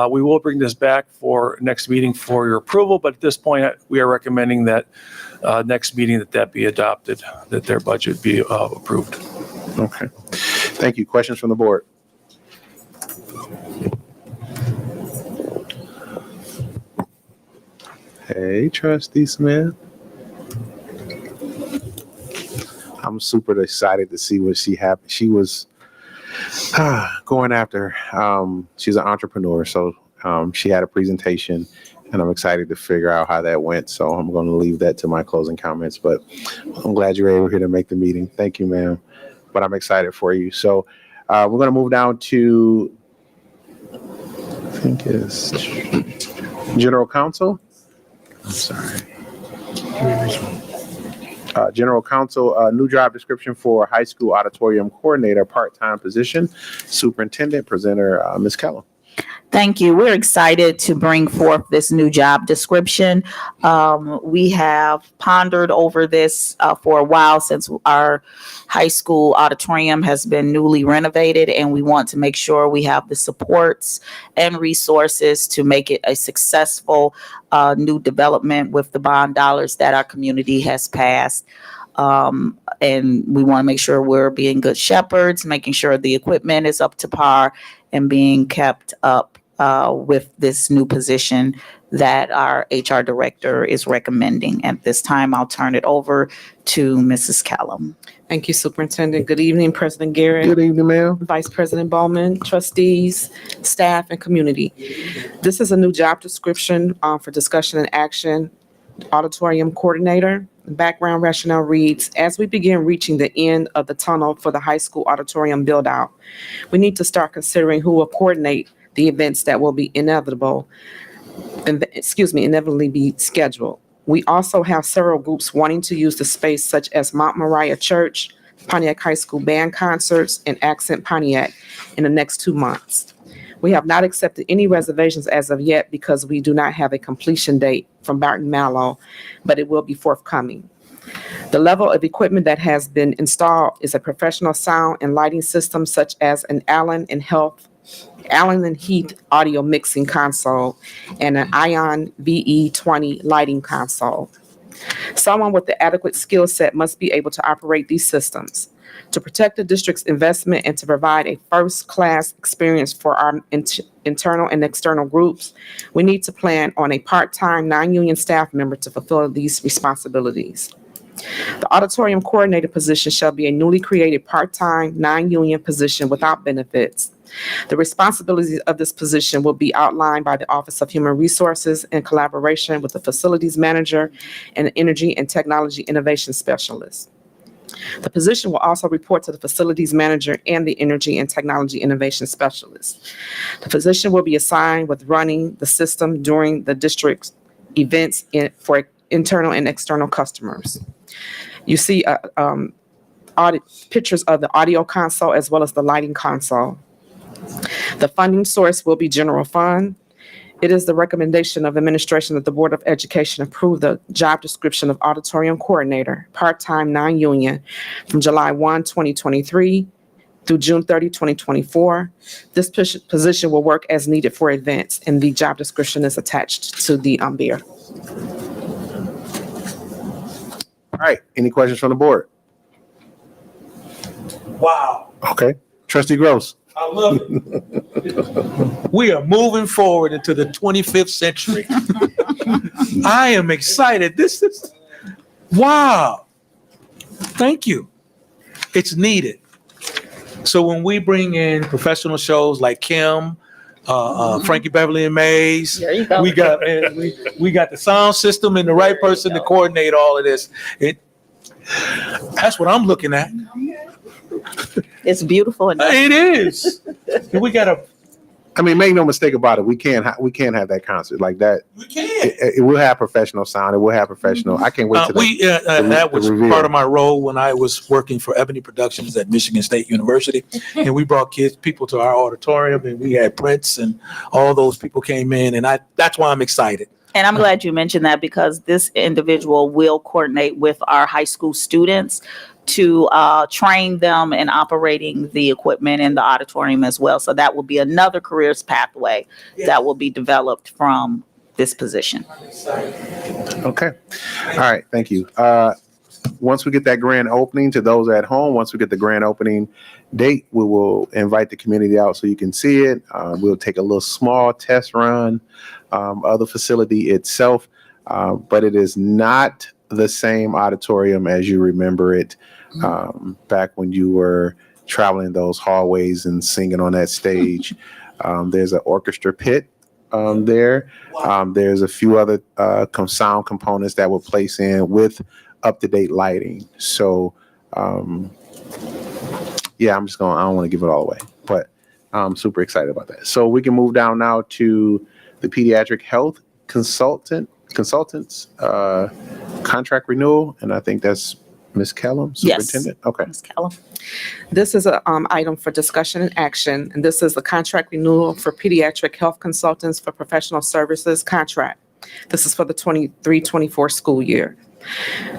we will bring this back for next meeting for your approval. But at this point, we are recommending that next meeting that be adopted, that their budget be approved. Okay. Thank you. Questions from the board? Hey, Trustee Smith. I'm super excited to see what she was going after. She's an entrepreneur, so she had a presentation, and I'm excited to figure out how that went. So I'm going to leave that to my closing comments, but I'm glad you were able here to make the meeting. Thank you, ma'am. But I'm excited for you. So we're going to move down to, I think it's General Counsel. I'm sorry. General Counsel, new job description for high school auditorium coordinator, part-time position, superintendent, presenter, Ms. Kellum. Thank you. We're excited to bring forth this new job description. We have pondered over this for a while since our high school auditorium has been newly renovated, and we want to make sure we have the supports and resources to make it a successful new development with the bond dollars that our community has passed. And we want to make sure we're being good shepherds, making sure the equipment is up to par and being kept up with this new position that our HR director is recommending. At this time, I'll turn it over to Mrs. Callum. Thank you, Superintendent. Good evening, President Garrett. Good evening, ma'am. Vice President Bowman, trustees, staff, and community. This is a new job description for discussion and action, auditorium coordinator. The background rationale reads, as we begin reaching the end of the tunnel for the high school auditorium build out, we need to start considering who will coordinate the events that will be inevitably be scheduled. We also have several groups wanting to use the space, such as Mount Moriah Church, Pontiac High School band concerts, and Accent Pontiac in the next 2 months. We have not accepted any reservations as of yet because we do not have a completion date from Barton Mallow, but it will be forthcoming. The level of equipment that has been installed is a professional sound and lighting system such as an Allen and Heath audio mixing console and an Ion VE20 lighting console. Someone with the adequate skill set must be able to operate these systems. To protect the district's investment and to provide a first-class experience for our internal and external groups, we need to plan on a part-time, non-union staff member to fulfill these responsibilities. The auditorium coordinator position shall be a newly created part-time, non-union position without benefits. The responsibilities of this position will be outlined by the Office of Human Resources in collaboration with the facilities manager and the Energy and Technology Innovation Specialist. The position will also report to the facilities manager and the Energy and Technology Innovation Specialist. The position will be assigned with running the system during the district's events for internal and external customers. You see pictures of the audio console as well as the lighting console. The funding source will be general fund. It is the recommendation of administration that the Board of Education approve the job description of auditorium coordinator, part-time, non-union, from July 1, 2023 through June 30, 2024. This position will work as needed for events, and the job description is attached to the BEAR. All right, any questions from the board? Wow, Okay, trustee Gross. I love it. We are moving forward into the 25th century. I am excited. This is, wow. Thank you. It's needed. So when we bring in professional shows like Kim, Frankie Beverly and Mays, There you go. we got the sound system and the right person to coordinate all of this. That's what I'm looking at. It's beautiful. And It is. We got I mean, make no mistake about it. We can't have that concert like that. we can't. It will have professional sound. It will have professional. I can't wait to That was the reveal. part of my role when I was working for Ebony Productions at Michigan State University. And we brought people to our auditorium, and we had Prince, and all those people came in, and that's why I'm excited. And I'm glad you mentioned that, because this individual will coordinate with our high school students to train them in operating the equipment in the auditorium as well. So that will be another careers pathway that will be developed from this position. Okay. All right. Thank you. Once we get that grand opening, to those at home, once we get the grand opening date, we will invite the community out so you can see it. We'll take a little small test run of the facility itself, but it is not the same auditorium as you remember it back when you were traveling those hallways and singing on that stage. There's an orchestra pit there. There's a few other sound components that will place in with up-to-date lighting. So, yeah, I don't want to give it all away, but I'm super excited about that. So we can move down now to the pediatric health consultants contract renewal, and I think that's Ms. Kellum, superintendent. Okay. Ms. Kellum. This is an item for discussion and action, and this is the contract renewal for pediatric health consultants for professional services contract. This is for the 23-24 school year.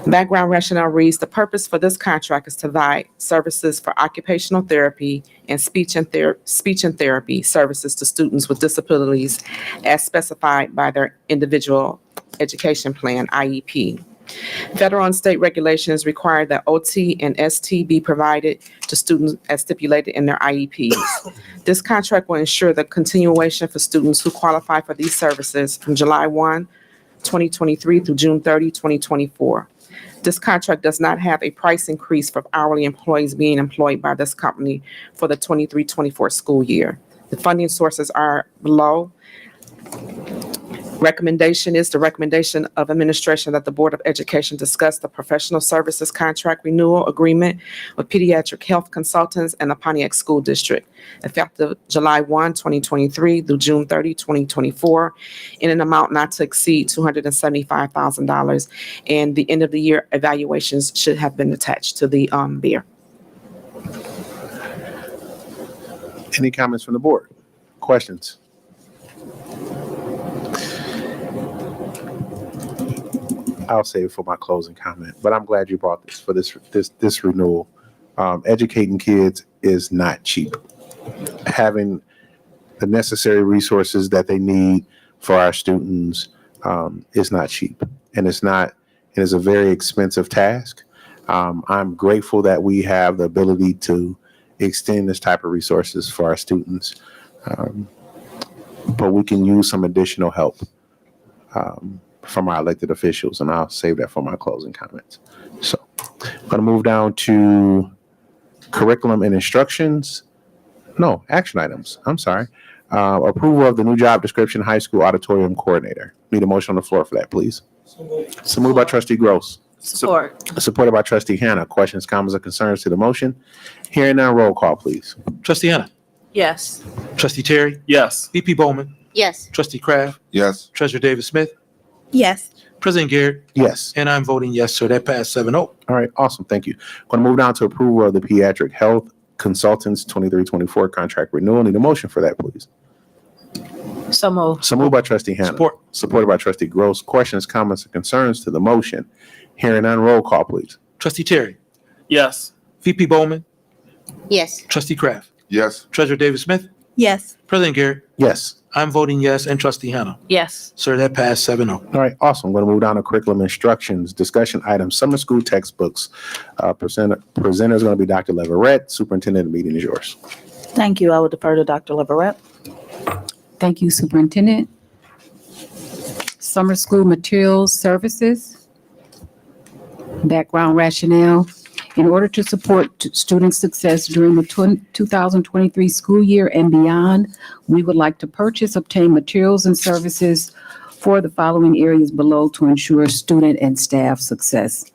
Background rationale reads, the purpose for this contract is to provide services for occupational therapy and speech and therapy services to students with disabilities as specified by their individual education plan, IEP. Federal and state regulations require that OT and ST be provided to students as stipulated in their IEPs. This contract will ensure the continuation for students who qualify for these services from July 1, 2023 through June 30, 2024. This contract does not have a price increase for hourly employees being employed by this company for the 23-24 school year. The funding sources are below. Recommendation is the recommendation of administration that the Board of Education discuss the professional services contract renewal agreement with pediatric health consultants and the Pontiac School District, effective July 1, 2023 through June 30, 2024, in an amount not to exceed $275,000. And the end of the year evaluations should have been attached to the BEAR. Any comments from the board? Questions? I'll save it for my closing comment, but I'm glad you brought this for this renewal. Educating kids is not cheap. Having the necessary resources that they need for our students is not cheap, and it is a very expensive task. I'm grateful that we have the ability to extend this type of resources for our students, but we can use some additional help from our elected officials, and I'll save that for my closing comments. So I'm going to move down to curriculum and instructions. No, action items. I'm sorry. Approval of the new job description, high school auditorium coordinator. Need a motion on the floor for that, please. So moved by trustee Gross. Support. Supported by trustee Hannah. Questions, comments, or concerns to the motion? Hearing none, roll call, please. Trustee Hannah, Yes. Trustee Terry, Yes. VP Bowman, Yes. Trustee Kraft, Yes. Treasurer Davis Smith, Yes. President Garrett, Yes. and I'm voting yes, so that passed 7-0. All right, awesome. Thank you. Going to move down to approval of the pediatric health consultants 23-24 contract renewal. Need a motion for that, please. So moved. So moved by trustee Hannah. Support. Supported by trustee Gross. Questions, comments, or concerns to the motion? Hearing none, roll call, please. Trustee Terry, Yes. VP Bowman, Yes. Trustee Kraft, Yes. Treasurer David Smith, Yes. President Garrett, Yes. I'm voting yes, and Trustee Hannah. Yes. Sir, that passed 7-0. All right, awesome. I'm going to move down to curriculum instructions, discussion items, summer school textbooks. Presenter is going to be Dr. Leverett. Superintendent, the meeting is yours. Thank you. I will defer to Dr. Leverett. Thank you, Superintendent. Summer school materials services. Background rationale. In order to support student success during the 2023 school year and beyond, we would like to purchase, obtain materials and services for the following areas below to ensure student and staff success.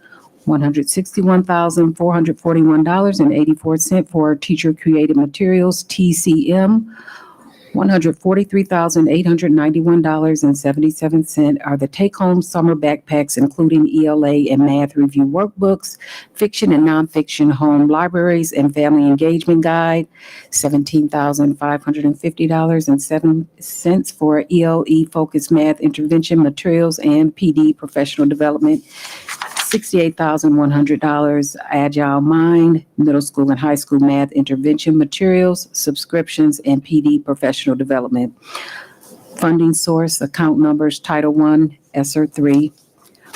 $161,441.84 for teacher-created materials, TCM. $143,891.77 are the take-home summer backpacks, including ELA and math review workbooks, fiction and nonfiction home libraries, and family engagement guide. $17,550.07 for ELE-focused math intervention materials and PD professional development. $68,100 Agile Mind, middle school and high school math intervention materials, subscriptions, and PD professional development. Funding source, account numbers, Title I, ESSER 3.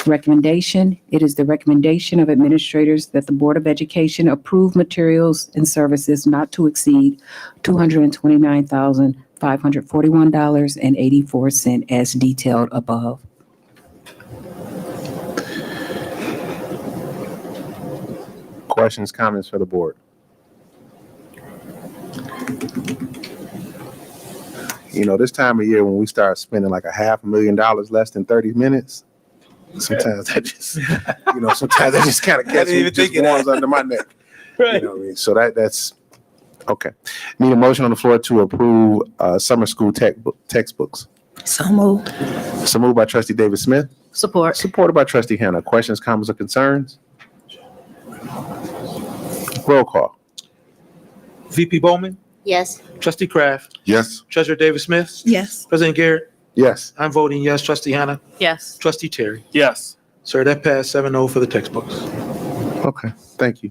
Recommendation, it is the recommendation of administrators that the Board of Education approve materials and services not to exceed $229,541.84 as detailed above. Questions, comments for the board? You know, this time of year when we start spending like $500,000 less than 30 minutes, sometimes that just, sometimes that just kind of gets me, just warms under my neck. Right. You know what I mean? So that's okay. Need a motion on the floor to approve summer school textbooks. So moved. So moved by Trustee David Smith, Support. supported by Trustee Hannah. Questions, comments, or concerns? Roll call. VP Bowman, Yes. Trustee Kraft, Yes. Treasurer David Smith, Yes. President Garrett, Yes. I'm voting yes. Trustee Hannah, Yes. Trustee Terry. Yes. Sir, that passed 7-0 for the textbooks. Okay, thank you.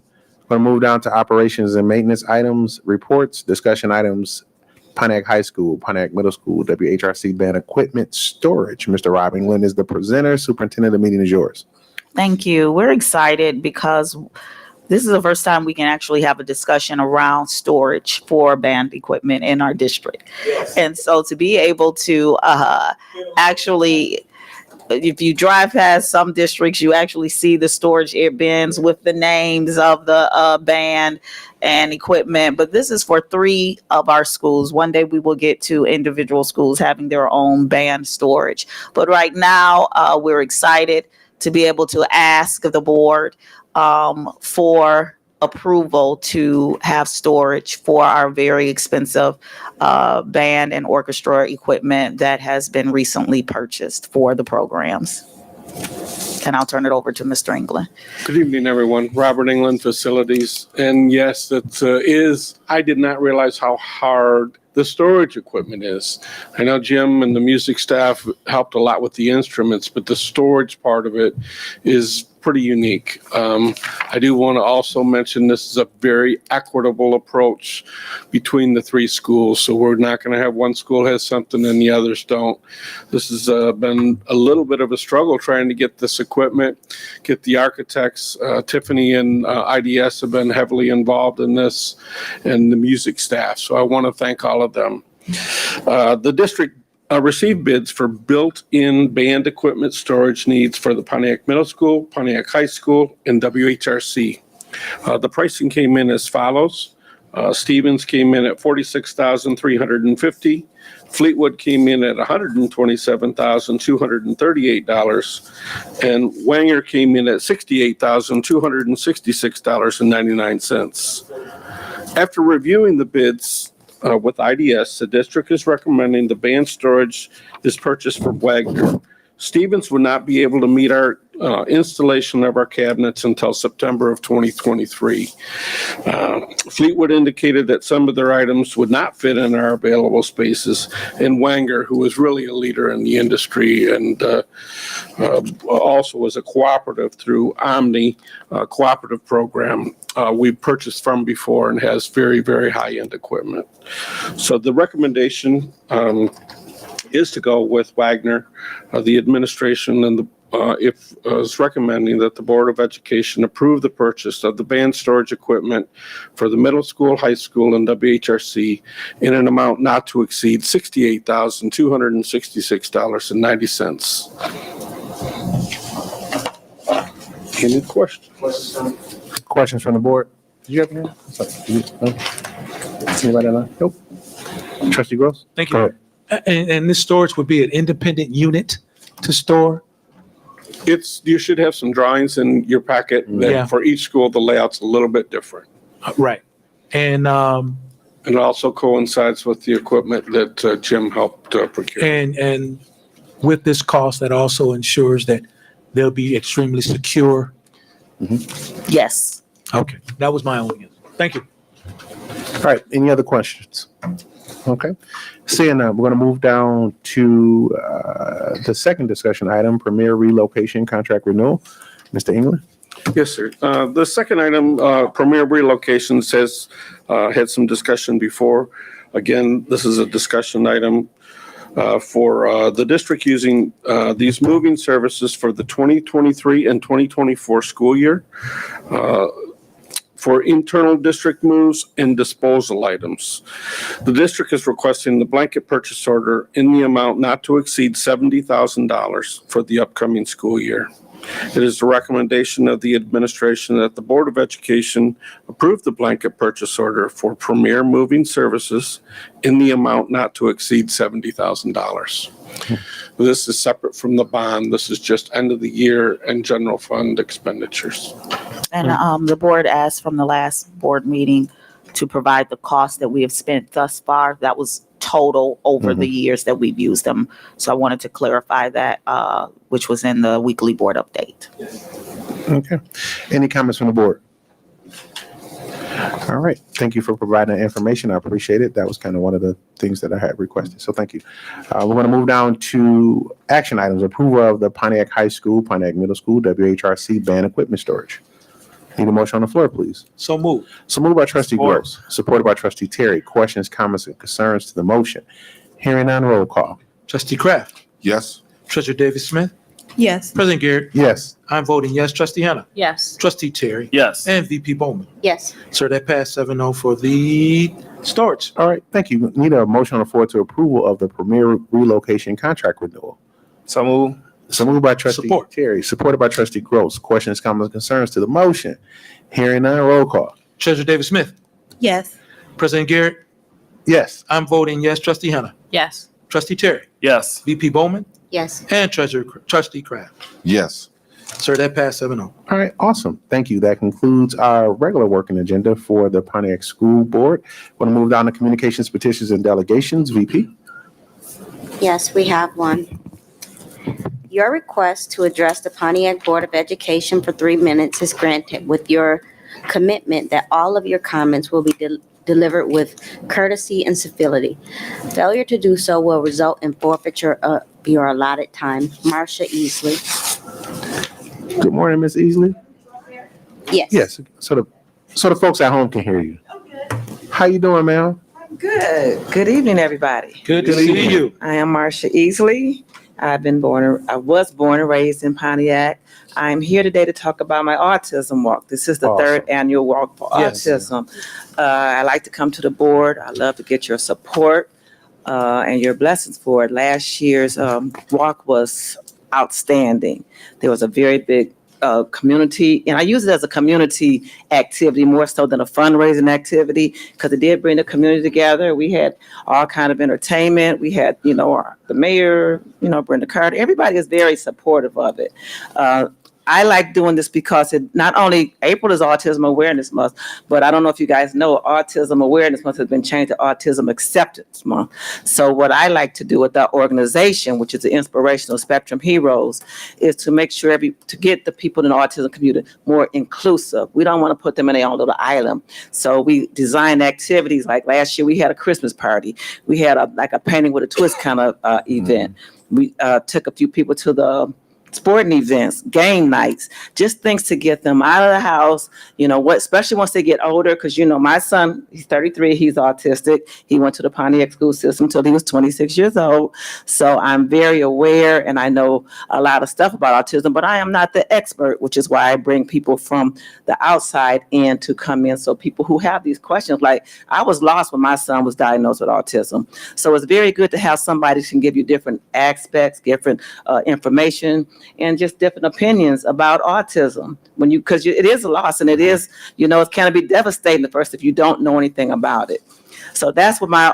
Going to move down to operations and maintenance items, reports, discussion items, Pontiac High School, Pontiac Middle School, WHRC band equipment storage. Mr. Rob England is the presenter. Superintendent, the meeting is yours. Thank you. We're excited because this is the first time we can actually have a discussion around storage for band equipment in our district. And so to be able to actually, if you drive past some districts, you actually see the storage air bins with the names of the band and equipment. But this is for 3 of our schools. One day we will get to individual schools having their own band storage. But right now, we're excited to be able to ask the board for approval to have storage for our very expensive band and orchestra equipment that has been recently purchased for the programs. And I'll turn it over to Mr. England. Good evening, everyone. Robert England, Facilities. And yes, I did not realize how hard the storage equipment is. I know Jim and the music staff helped a lot with the instruments, but the storage part of it is pretty unique. I do want to also mention this is a very equitable approach between the 3 schools. So we're not going to have one school has something and the others don't. This has been a little bit of a struggle trying to get this equipment, get the architects. Tiffany and IDS have been heavily involved in this, and the music staff. So I want to thank all of them. The district received bids for built-in band equipment storage needs for the Pontiac Middle School, Pontiac High School, and WHRC. The pricing came in as follows. Stevens came in at $46,350. Fleetwood came in at $127,238. And Wanger came in at $68,266.99. After reviewing the bids, with IDS, the district is recommending the band storage is purchased from Wagner. Stevens would not be able to meet our installation of our cabinets until September of 2023. Fleetwood indicated that some of their items would not fit in our available spaces, and Wanger, who is really a leader in the industry and also was a cooperative through Omni cooperative program, we purchased from before and has very, very high-end equipment. So the recommendation is to go with Wagner. The administration and the is recommending that the Board of Education approve the purchase of the band storage equipment for the middle school, high school, and WHRC in an amount not to exceed $68,266.90. Any questions? Questions from the board? Did you have any? No? Anybody else? Nope. Trustee Gross? Thank Go you. ahead. And this storage would be an independent unit to store? You should have some drawings in your packet that Yeah. for each school, the layout's a little bit different. Right. And, It also coincides with the equipment that Jim helped procure. and with this cost, that also ensures that they'll be extremely secure. Yes. Okay, that was my only answer. Thank you. All right, any other questions? Okay, seeing none, we're going to move down to the second discussion item, Premier Relocation Contract Renewal. Mr. England? Yes, sir. The second item, Premier Relocations, has had some discussion before. Again, this is a discussion item for the district using these moving services for the 2023 and 2024 school year for internal district moves and disposal items. The district is requesting the blanket purchase order in the amount not to exceed $70,000 for the upcoming school year. It is the recommendation of the administration that the Board of Education approve the blanket purchase order for Premier Moving Services in the amount not to exceed $70,000. This is separate from the bond. This is just end of the year and general fund expenditures. And the board asked from the last board meeting to provide the cost that we have spent thus far. That was total over the years that we've used them. So I wanted to clarify that, which was in the weekly board update. Okay, any comments from the board? All right, thank you for providing that information. I appreciate it. That was kind of one of the things that I had requested, so thank you. We're going to move down to action items, approval of the Pontiac High School, Pontiac Middle School, WHRC band equipment storage. Need a motion on the floor, please. So moved. So moved by Trustee Support. Gross, supported by Trustee Terry. Questions, comments, and concerns to the motion? Hearing none, roll call. Trustee Kraft. Yes. Treasurer Davis Smith. Yes. President Garrett. Yes. I'm voting yes. Trustee Hannah. Yes. Trustee Terry. Yes. And VP Bowman. Yes. Sir, that passed 7-0 for the storage. All right, thank you. Need a motion on the floor to approval of the Premier Relocation Contract Renewal. So move. So moved by Trustee Support. Terry, supported by Trustee Gross. Questions, comments, concerns to the motion? Hearing none, roll call. Treasurer Davis Smith. Yes. President Garrett. Yes. I'm voting yes. Trustee Hannah. Yes. Trustee Terry. Yes. VP Bowman. Yes. And Trustee Kraft. Yes. Sir, that passed 7-0. All right, awesome. Thank you. That concludes our regular working agenda for the Pontiac School Board. Want to move down to communications, petitions, and delegations. VP? Yes, we have one. Your request to address the Pontiac Board of Education for 3 minutes is granted with your commitment that all of your comments will be delivered with courtesy and civility. Failure to do so will result in forfeiture of your allotted time. Marcia Easley. Good morning, Ms. Easley. Yes. Yes, so the folks at home can hear you. How you doing, ma'am? Good. Good evening, everybody. Good to see you. I am Marcia Easley. I was born and raised in Pontiac. I'm here today to talk about my autism walk. This is the Awesome. third annual walk for Yes. autism. I like to come to the board. I love to get your support and your blessings for it. Last year's walk was outstanding. There was a very big community, and I use it as a community activity more so than a fundraising activity because it did bring the community together. We had all kind of entertainment. We had, the mayor, Brenda Carter. Everybody is very supportive of it. I like doing this because it not only April is Autism Awareness Month, but I don't know if you guys know, Autism Awareness Month has been changed to Autism Acceptance Month. So what I like to do with our organization, which is the Inspirational Spectrum Heroes, is to make sure to get the people in the autism community more inclusive. We don't want to put them in their own little island. So we design activities like last year we had a Christmas party. We had a painting with a twist kind of event. We took a few people to the sporting events, game nights, just things to get them out of the house, especially once they get older, because, my son, he's 33, he's autistic. He went to the Pontiac school system until he was 26 years old. So I'm very aware and I know a lot of stuff about autism, but I am not the expert, which is why I bring people from the outside in to come in. So people who have these questions, like I was lost when my son was diagnosed with autism. So it's very good to have somebody who can give you different aspects, different information, and just different opinions about autism because it is a loss and it is, it can be devastating at first if you don't know anything about it. So that's what my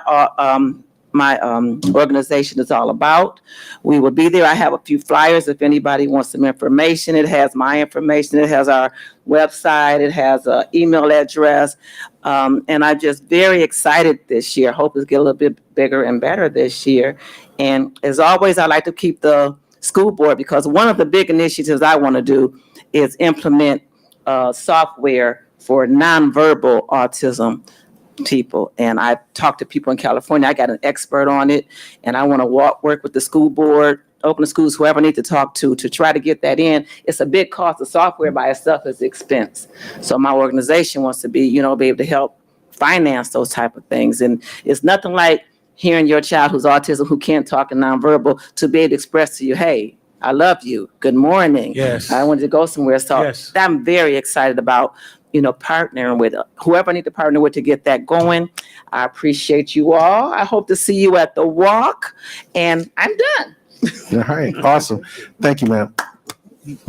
organization is all about. We will be there. I have a few flyers if anybody wants some information. It has my information. It has our website. It has an email address. And I'm just very excited this year. Hope it's get a little bit bigger and better this year. And as always, I like to keep the school board, because one of the big initiatives I want to do is implement software for nonverbal autism people. And I've talked to people in California. I got an expert on it, and I want to work with the school board, open the schools, whoever I need to talk to try to get that in. It's a big cost. The software by itself is expense. So my organization wants to be able to help finance those type of things. And it's nothing like hearing your child who's autism, who can't talk and nonverbal, to be able to express to you, hey, I love you. Good morning. Yes. I wanted to go somewhere. So Yes. I'm very excited about, partnering with whoever I need to partner with to get that going. I appreciate you all. I hope to see you at the walk, and I'm done. All right, awesome. Thank you, ma'am. Give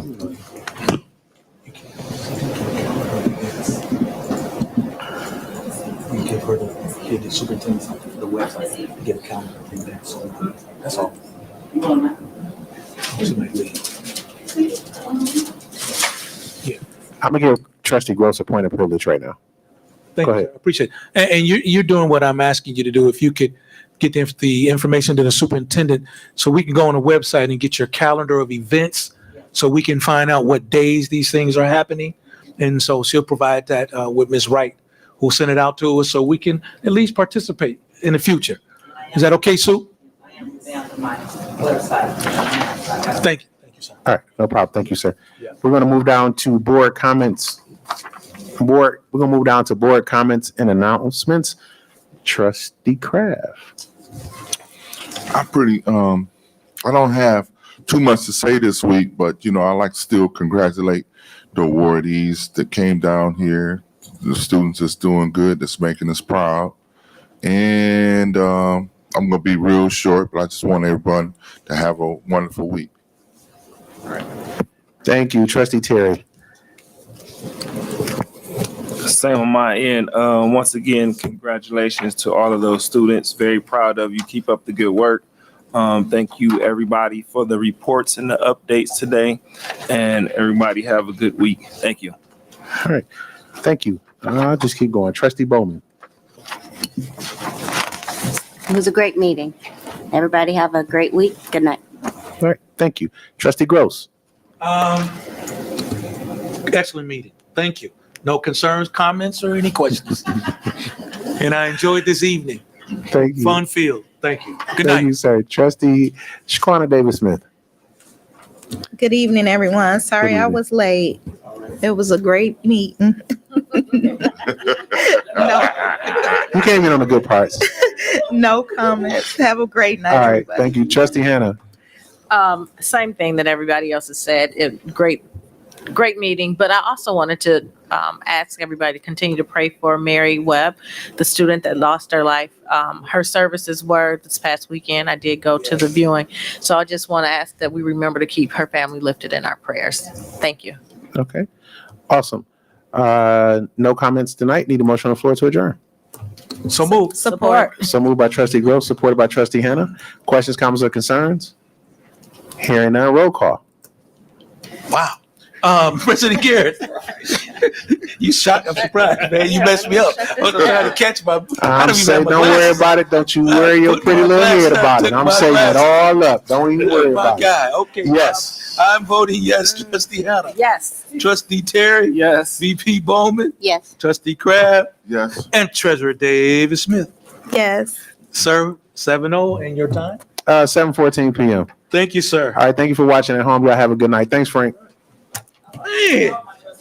her the superintendent something for the website, get a calendar, that's all. She might leave. I'm gonna give Trustee Gross a point of privilege right now. Thank Go you, ahead. sir. I appreciate it. And you're doing what I'm asking you to do. If you could get the information to the superintendent so we can go on the website and get your calendar of events so we can find out what days these things are happening. And so she'll provide that with Ms. Wright, who'll send it out to us so we can at least participate in the future. Is that okay, Sue? Thank you. Thank you, sir. All right, no problem. Thank you, sir. Yeah. We're gonna move down to board comments. We're gonna move down to board comments and announcements. Trustee Kraft. I don't have too much to say this week, but I like to still congratulate the awardees that came down here. The students that's doing good, that's making us proud. And I'm gonna be real short, but I just want everyone to have a wonderful week. Thank you, Trustee Terry. Same on my end. Once again, congratulations to all of those students. Very proud of you. Keep up the good work. Thank you, everybody, for the reports and the updates today. And everybody have a good week. Thank you. All right, thank you. I'll just keep going. Trustee Bowman. It was a great meeting. Everybody have a great week. Good night. All right, thank you. Trustee Gross. Excellent meeting. Thank you. No concerns, comments, or any questions. And I enjoyed this evening. Thank you. Fun field. Thank you. Good Thank night. you, sir. Trustee Shaquana Davis-Smith. Good evening, everyone. Sorry Good I evening. was late. It was a great meeting. No, You came in on the good parts. no comments. Have a great night, All right, everybody. thank you. Trustee Hannah. Same thing that everybody else has said. Great meeting. But I also wanted to ask everybody to continue to pray for Mary Webb, the student that lost her life. Her services were this past weekend. I did go to the viewing. So I just want to ask that we remember to keep her family lifted in our prayers. Thank you. Okay, awesome. No comments tonight. Need a motion on the floor to adjourn. So move. Support. So moved by Trustee Gross, supported by Trustee Hannah. Questions, comments, or concerns? Hearing none, roll call. Wow. President Garrett, you shocked, I'm surprised, man. You messed me up. I was trying to catch my. I'm saying, don't worry about it. Don't you worry your pretty little head about it. I'm saying it all up. Don't even worry My about it. guy, okay. Yes. I'm voting yes. Trustee Hannah. Yes. Trustee Terry. Yes. VP Bowman. Yes. Trustee Crab. Yes. And Treasurer David Smith. Yes. Sir, 7-0 and your time? 7:14 p.m. Thank you, sir. All right. Thank you for watching at home. Y'all have a good night. Thanks, Frank. Man.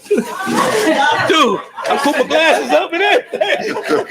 Dude, I put my glasses up and everything.